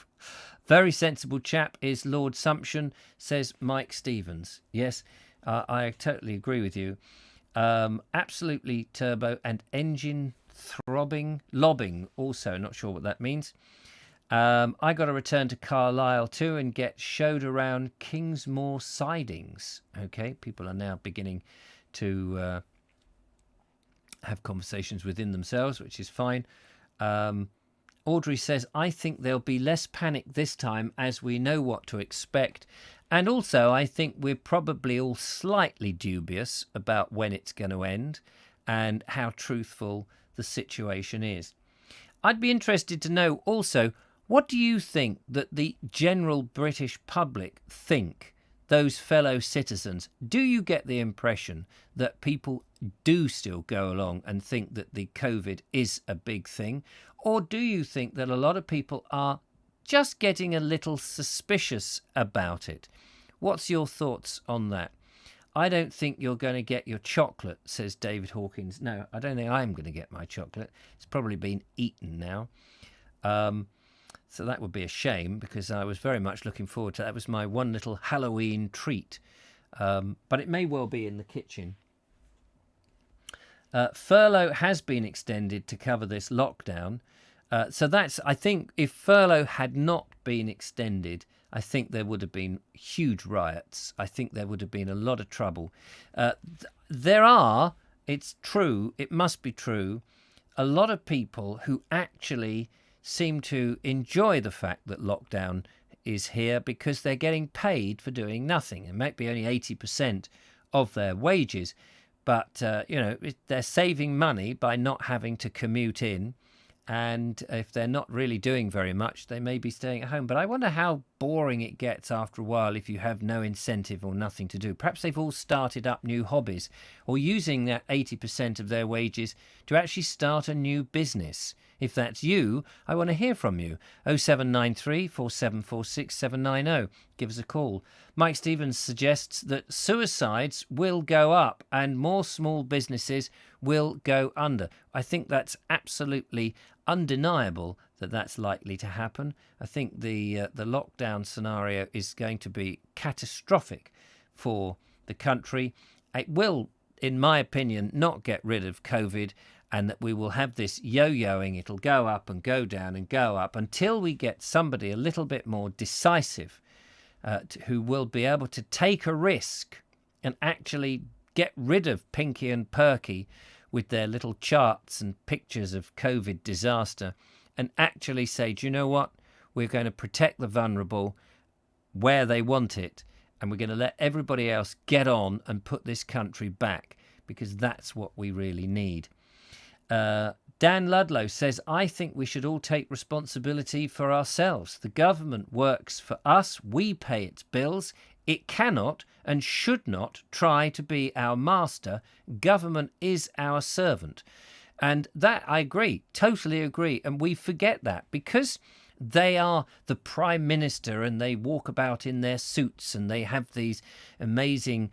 Very sensible chap is Lord Sumption, says Mike Stevens. Yes, I totally agree with you. Absolutely turbo and engine lobbing also. Not sure what that means. I got to return to Carlisle too and get showed around Kingsmore sidings. Okay, people are now beginning to have conversations within themselves, which is fine. Audrey says, I think there'll be less panic this time as we know what to expect. And also, I think we're probably all slightly dubious about when it's going to end and how truthful the situation is. I'd be interested to know also, what do you think that the general British public think, those fellow citizens? Do you get the impression that people do still go along and think that the COVID is a big thing? Or do you think that a lot of people are just getting a little suspicious about it? What's your thoughts on that? I don't think you're going to get your chocolate, says David Hawkins. No, I don't think I'm going to get my chocolate. It's probably been eaten now. So that would be a shame because I was very much looking forward to that. That was my one little Halloween treat. But it may well be in the kitchen. Furlough has been extended to cover this lockdown. So that's, I think, if furlough had not been extended, I think there would have been huge riots. I think there would have been a lot of trouble. There are, it's true, it must be true, a lot of people who actually seem to enjoy the fact that lockdown is here because they're getting paid for doing nothing. It might be only 80% of their wages, but, they're saving money by not having to commute in. And if they're not really doing very much, they may be staying at home. But I wonder how boring it gets after a while if you have no incentive or nothing to do. Perhaps they've all started up new hobbies or using that 80% of their wages to actually start a new business. If that's you, I want to hear from you. 0793 4746 790. Give us a call. Mike Stevens suggests that suicides will go up and more small businesses will go under. I think that's absolutely undeniable that that's likely to happen. I think the lockdown scenario is going to be catastrophic for the country. It will, in my opinion, not get rid of COVID, and that we will have this yo-yoing. It'll go up and go down and go up until we get somebody a little bit more decisive who will be able to take a risk and actually get rid of Pinky and Perky with their little charts and pictures of COVID disaster and actually say, do you know what? We're going to protect the vulnerable where they want it, and we're going to let everybody else get on and put this country back, because that's what we really need. Dan Ludlow says, I think we should all take responsibility for ourselves. The government works for us. We pay its bills. It cannot and should not try to be our master. Government is our servant. And that I agree, totally agree. And we forget that because they are the prime minister and they walk about in their suits and they have these amazing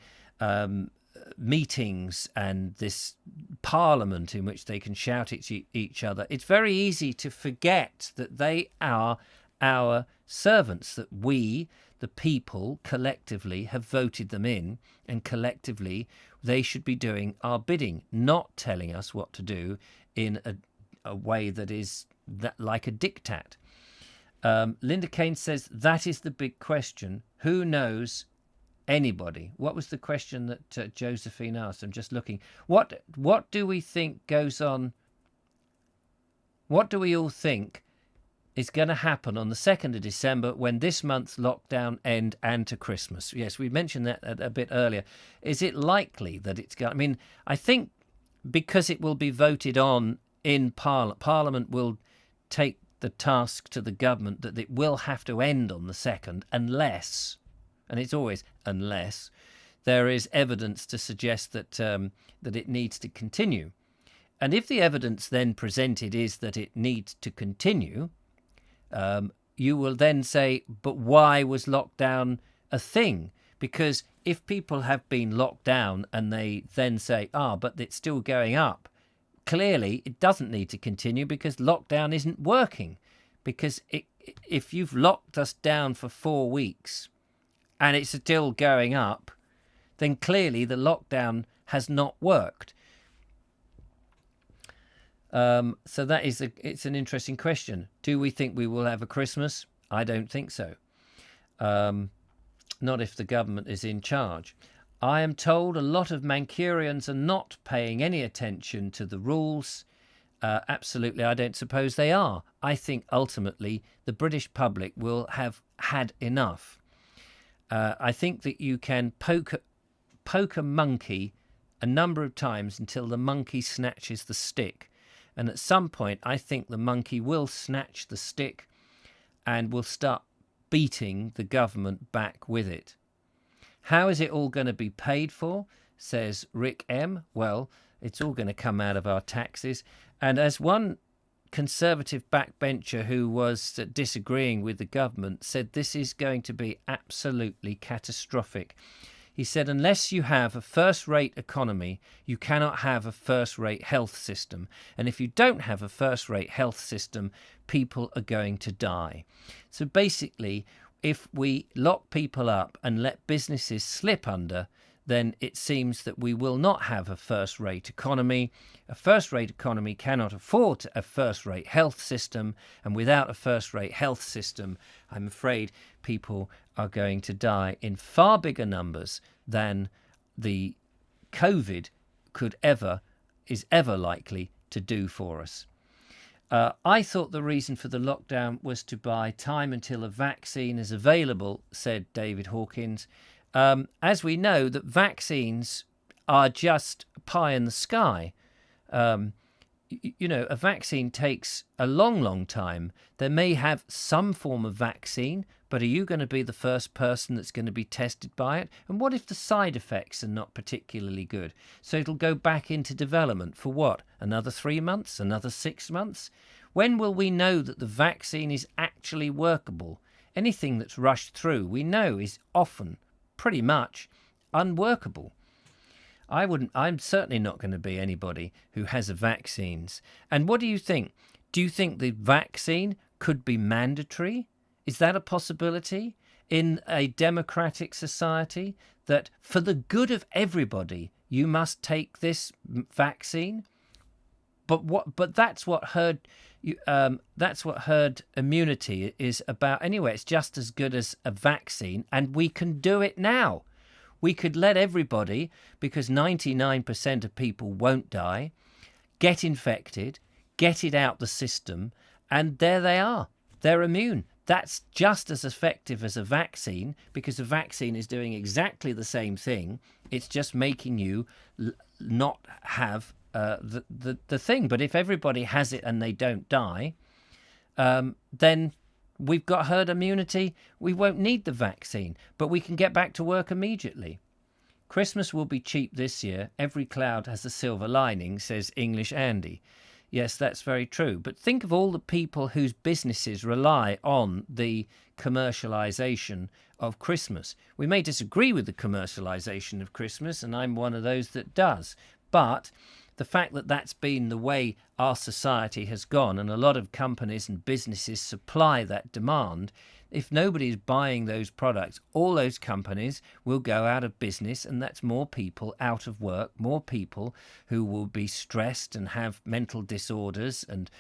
meetings and this parliament in which they can shout at each other. It's very easy to forget that they are our servants, that we, the people, collectively have voted them in, and collectively they should be doing our bidding, not telling us what to do in a way that is like a diktat. Linda Kane says, that is the big question. Who knows? Anybody? What was the question that Josephine asked? I'm just looking. What do we think goes on? What do we all think is going to happen on the 2nd of December when this month's lockdown end and to Christmas? Yes, we mentioned that a bit earlier. Is it likely that it's going? I mean, I think because it will be voted on in Parliament will take the task to the government that it will have to end on the 2nd unless, and it's always unless, there is evidence to suggest that that it needs to continue. And if the evidence then presented is that it needs to continue, you will then say, but why was lockdown a thing? Because if people have been locked down and they then say, but it's still going up, clearly it doesn't need to continue because lockdown isn't working. Because if you've locked us down for 4 weeks and it's still going up, then clearly the lockdown has not worked. So that is it's an interesting question. Do we think we will have a Christmas? I don't think so. Not if the government is in charge. I am told a lot of Mancunians are not paying any attention to the rules. Absolutely, I don't suppose they are. I think ultimately the British public will have had enough. I think that you can poke a monkey a number of times until the monkey snatches the stick. And at some point, I think the monkey will snatch the stick and will start beating the government back with it. How is it all going to be paid for, says Rick M. Well, it's all going to come out of our taxes. And as one Conservative backbencher who was disagreeing with the government said, this is going to be absolutely catastrophic. He said, unless you have a first-rate economy, you cannot have a first-rate health system. And if you don't have a first-rate health system, people are going to die. So basically, if we lock people up and let businesses slip under, then it seems that we will not have a first-rate economy. A first-rate economy cannot afford a first-rate health system, and without a first-rate health system, I'm afraid people are going to die in far bigger numbers than the COVID is ever likely to do for us. I thought the reason for the lockdown was to buy time until a vaccine is available, said David Hawkins. As we know, that vaccines are just pie in the sky. A vaccine takes a long, long time. They may have some form of vaccine, but are you going to be the first person that's going to be tested by it? And what if the side effects are not particularly good? So it'll go back into development for what? Another 3 months? Another 6 months? When will we know that the vaccine is actually workable? Anything that's rushed through, we know, is often pretty much unworkable. I'm certainly not going to be anybody who has a vaccines. And what do you think? Do you think the vaccine could be mandatory? Is that a possibility in a democratic society, that for the good of everybody, you must take this vaccine? But that's what herd immunity is about anyway. It's just as good as a vaccine, and we can do it now. We could let everybody, because 99% of people won't die, get infected, get it out the system, and there they are. They're immune. That's just as effective as a vaccine, because a vaccine is doing exactly the same thing. It's just making you not have the thing. But if everybody has it and they don't die, then we've got herd immunity. We won't need the vaccine, but we can get back to work immediately. Christmas will be cheap this year. Every cloud has a silver lining, says English Andy. Yes, that's very true. But think of all the people whose businesses rely on the commercialisation of Christmas. We may disagree with the commercialisation of Christmas, and I'm one of those that does. But the fact that that's been the way our society has gone, and a lot of companies and businesses supply that demand, if nobody's buying those products, all those companies will go out of business, and that's more people out of work, more people who will be stressed and have mental disorders and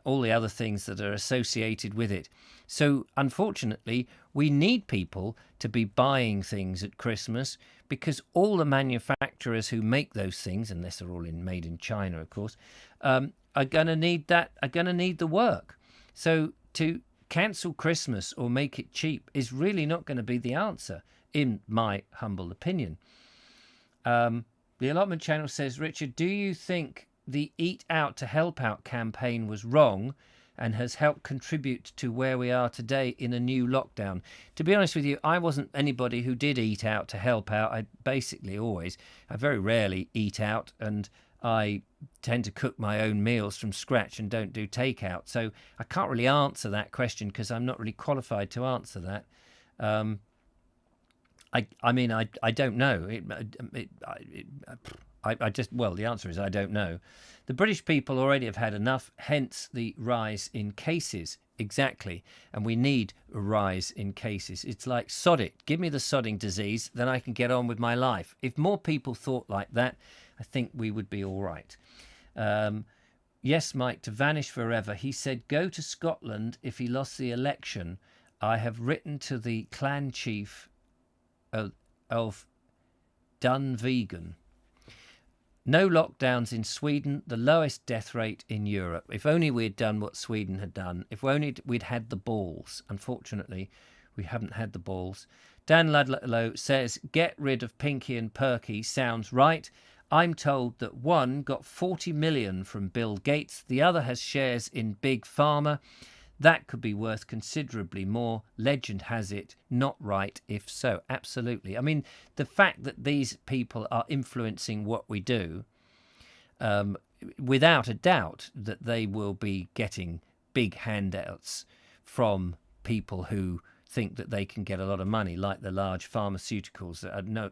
all the other things that are associated with it. So unfortunately, we need people to be buying things at Christmas, because all the manufacturers who make those things, unless they're all made in China, of course, are going to need the work. So to cancel Christmas or make it cheap is really not going to be the answer, in my humble opinion. The allotment channel says, Richard, do you think the Eat Out to Help Out campaign was wrong and has helped contribute to where we are today in a new lockdown? To be honest with you, I wasn't anybody who did eat out to help out. I very rarely eat out, and I tend to cook my own meals from scratch and don't do takeout. So I can't really answer that question because I'm not really qualified to answer that. I don't know. The answer is I don't know. The British people already have had enough, hence the rise in cases. Exactly. And we need a rise in cases. It's like, sod it. Give me the sodding disease, then I can get on with my life. If more people thought like that, I think we would be all right. Yes, Mike, to vanish forever. He said, go to Scotland if he lost the election. I have written to the clan chief of Dunvegan. No lockdowns in Sweden, the lowest death rate in Europe. If only we had done what Sweden had done. If only we'd had the balls. Unfortunately, we haven't had the balls. Dan Ludlow says, get rid of Pinky and Perky. Sounds right. I'm told that one got 40 million from Bill Gates. The other has shares in Big Pharma. That could be worth considerably more. Legend has it, not right if so. Absolutely. I mean, the fact that these people are influencing what we do, without a doubt that they will be getting big handouts from people who think that they can get a lot of money, like the large pharmaceuticals.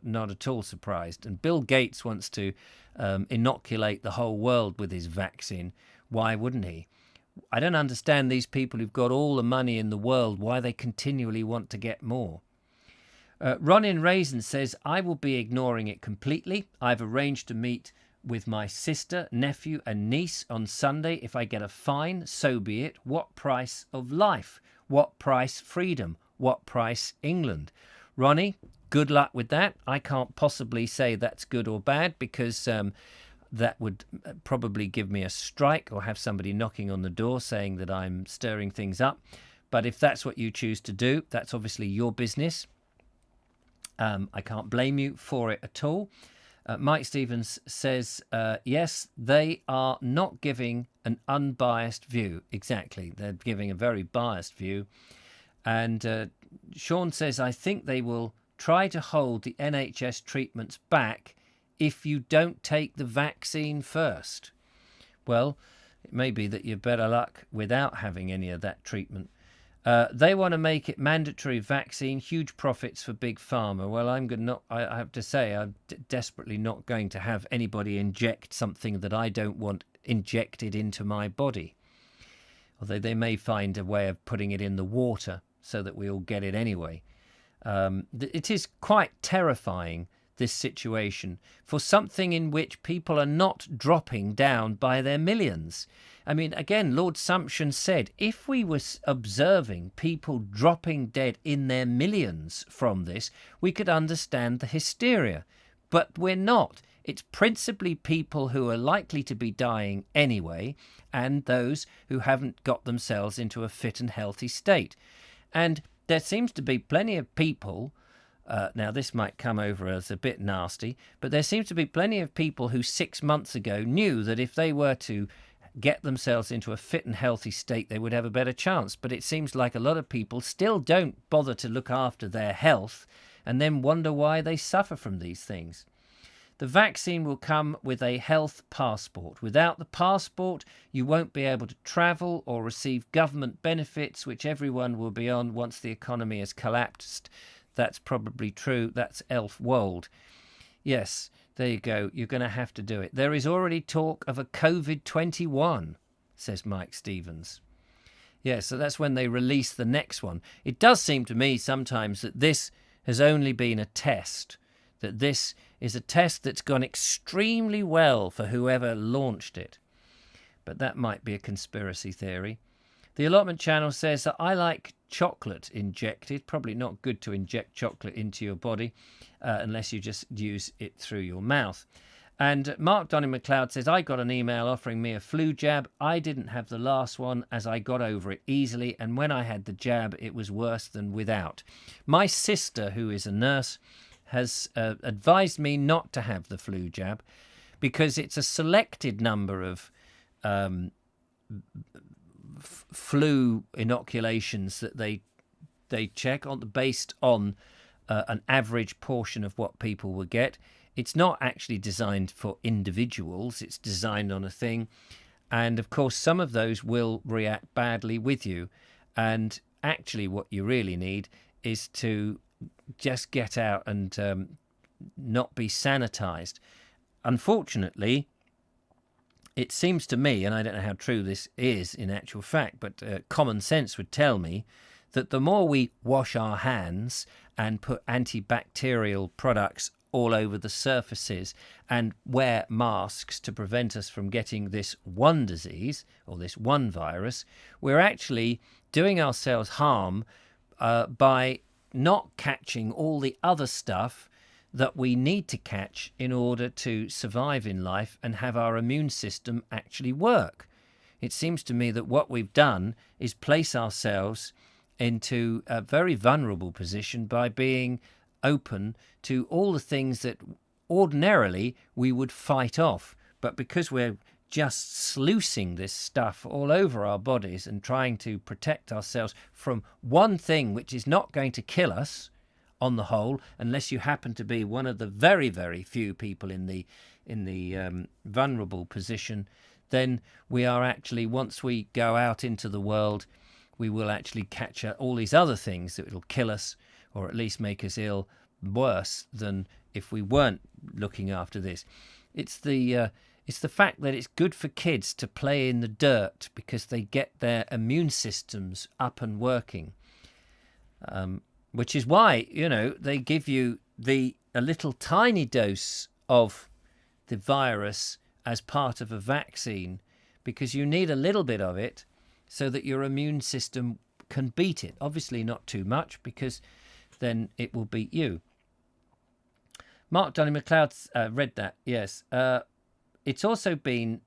Not at all surprised. And Bill Gates wants to inoculate the whole world with his vaccine. Why wouldn't he? I don't understand these people who've got all the money in the world, why they continually want to get more. Ron in Raisin says, I will be ignoring it completely. I've arranged to meet with my sister, nephew and niece on Sunday. If I get a fine, so be it. What price of life? What price freedom? What price England? Ronnie, good luck with that. I can't possibly say that's good or bad, because that would probably give me a strike or have somebody knocking on the door saying that I'm stirring things up. But if that's what you choose to do, that's obviously your business. I can't blame you for it at all. Mike Stevens says, yes, they are not giving an unbiased view. Exactly. They're giving a very biased view. And Sean says, I think they will try to hold the NHS treatments back if you don't take the vaccine first. Well, it may be that you're better luck without having any of that treatment. They want to make it mandatory vaccine, huge profits for Big Pharma. Well, I have to say, I'm desperately not going to have anybody inject something that I don't want injected into my body. Although they may find a way of putting it in the water so that we all get it anyway. It is quite terrifying, this situation, for something in which people are not dropping down by their millions. I mean, again, Lord Sumption said, if we were observing people dropping dead in their millions from this, we could understand the hysteria. But we're not. It's principally people who are likely to be dying anyway, and those who haven't got themselves into a fit and healthy state. And there seems to be plenty of people Now, this might come over as a bit nasty, but there seems to be plenty of people who 6 months ago knew that if they were to get themselves into a fit and healthy state, they would have a better chance. But it seems like a lot of people still don't bother to look after their health and then wonder why they suffer from these things. The vaccine will come with a health passport. Without the passport, you won't be able to travel or receive government benefits, which everyone will be on once the economy has collapsed. That's probably true. That's Elf Wold. Yes, there you go. You're going to have to do it. There is already talk of a COVID-21, says Mike Stevens. Yeah, so that's when they release the next one. It does seem to me sometimes that this has only been a test, that this is a test that's gone extremely well for whoever launched it. But that might be a conspiracy theory. The Allotment Channel says that I like chocolate injected. Probably not good to inject chocolate into your body unless you just use it through your mouth. And Mark Donny McLeod says, I got an email offering me a flu jab. I didn't have the last one as I got over it easily. And when I had the jab, it was worse than without. My sister, who is a nurse, has advised me not to have the flu jab because it's a selected number of flu inoculations that they check on based on an average portion of what people will get. It's not actually designed for individuals. It's designed on a thing. And of course, some of those will react badly with you. And actually what you really need is to just get out and not be sanitized. Unfortunately, it seems to me, and I don't know how true this is in actual fact, but common sense would tell me that the more we wash our hands and put antibacterial products all over the surfaces and wear masks to prevent us from getting this one disease or this one virus, we're actually doing ourselves harm by not catching all the other stuff that we need to catch in order to survive in life and have our immune system actually work. It seems to me that what we've done is place ourselves into a very vulnerable position by being open to all the things that ordinarily we would fight off. But because we're just sluicing this stuff all over our bodies and trying to protect ourselves from one thing which is not going to kill us on the whole, unless you happen to be one of the very, very few people in the vulnerable position, then we are actually, once we go out into the world, we will actually catch all these other things that will kill us or at least make us ill worse than if we weren't looking after this. It's the fact that it's good for kids to play in the dirt because they get their immune systems up and working. Which is why, they give you a little tiny dose of the virus as part of a vaccine, because you need a little bit of it so that your immune system can beat it. Obviously not too much, because then it will beat you. Mark Donny McLeod read that, yes. It's also been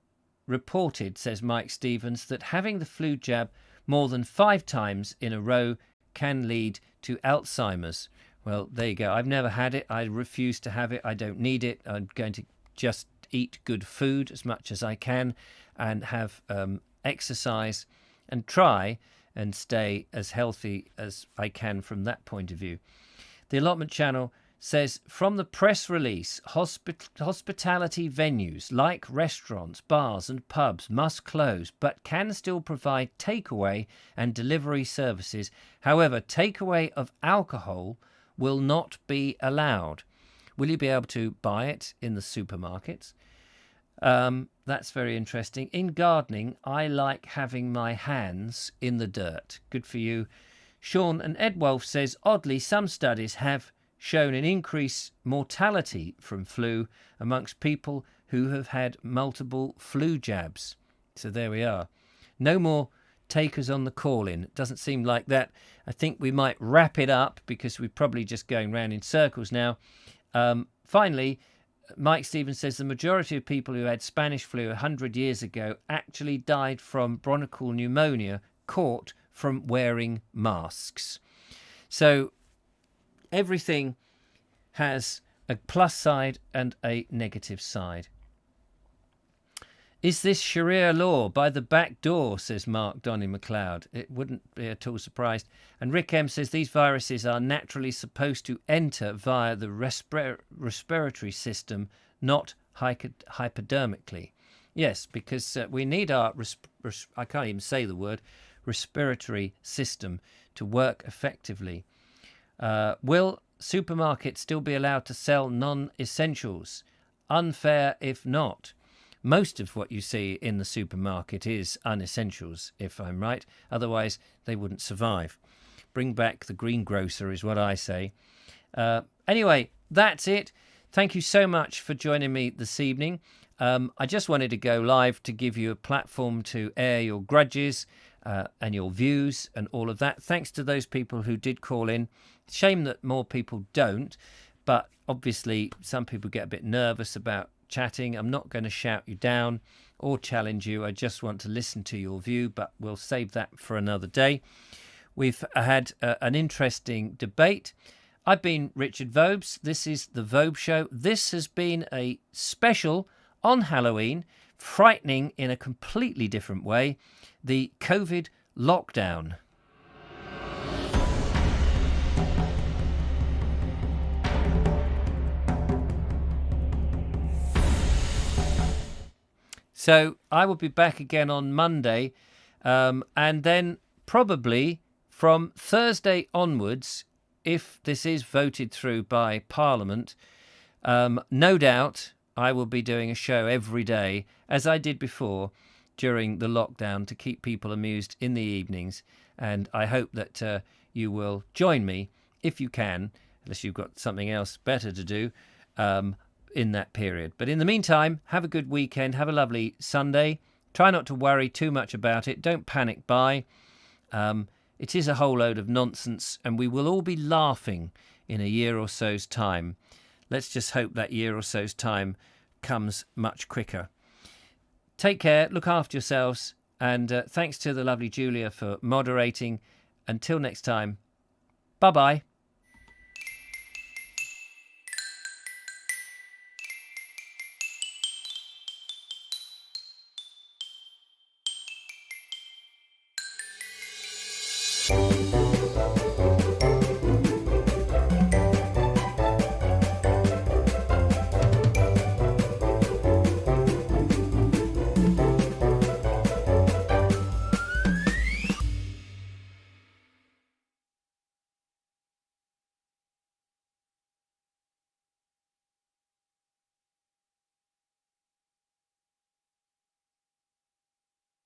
reported, says Mike Stevens, that having the flu jab more than 5 times in a row can lead to Alzheimer's. Well, there you go. I've never had it. I refuse to have it. I don't need it. I'm going to just eat good food as much as I can and have exercise and try and stay as healthy as I can from that point of view. The Allotment Channel says, from the press release, hospitality venues like restaurants, bars and pubs must close but can still provide takeaway and delivery services. However, takeaway of alcohol will not be allowed. Will you be able to buy it in the supermarkets? That's very interesting. In gardening, I like having my hands in the dirt. Good for you. Sean. And Ed Wolf says, oddly, some studies have shown an increased mortality from flu amongst people who have had multiple flu jabs. So there we are. No more takers on the call-in. It doesn't seem like that. I think we might wrap it up because we're probably just going round in circles now. Finally, Mike Stevens says the majority of people who had Spanish flu 100 years ago actually died from bronchial pneumonia caught from wearing masks. So everything has a plus side and a negative side. Is this Sharia law by the back door, says Mark Donny McLeod. It wouldn't be at all surprised. And Rick M says these viruses are naturally supposed to enter via the respiratory system, not hypodermically. Yes, because we need our, I can't even say the word, respiratory system to work effectively. Will supermarkets still be allowed to sell non-essentials? Unfair if not. Most of what you see in the supermarket is unessentials, if I'm right. Otherwise, they wouldn't survive. Bring back the greengrocer is what I say. Anyway, that's it. Thank you so much for joining me this evening. I just wanted to go live to give you a platform to air your grudges and your views and all of that. Thanks to those people who did call in. Shame that more people don't, but obviously some people get a bit nervous about chatting. I'm not going to shout you down or challenge you. I just want to listen to your view, but we'll save that for another day. We've had an interesting debate. I've been Richard Vobes. This is The Vobes Show. This has been a special on Halloween, frightening in a completely different way, the COVID lockdown. So I will be back again on Monday, and then probably from Thursday onwards, if this is voted through by Parliament, no doubt I will be doing a show every day, as I did before during the lockdown, to keep people amused in the evenings. And I hope that you will join me, if you can, unless you've got something else better to do, in that period. But in the meantime, have a good weekend. Have a lovely Sunday. Try not to worry too much about it. Don't panic buy. It is a whole load of nonsense, and we will all be laughing in a year or so's time. Let's just hope that year or so's time comes much quicker. Take care, look after yourselves, and thanks to the lovely Julia for moderating. Until next time, bye-bye.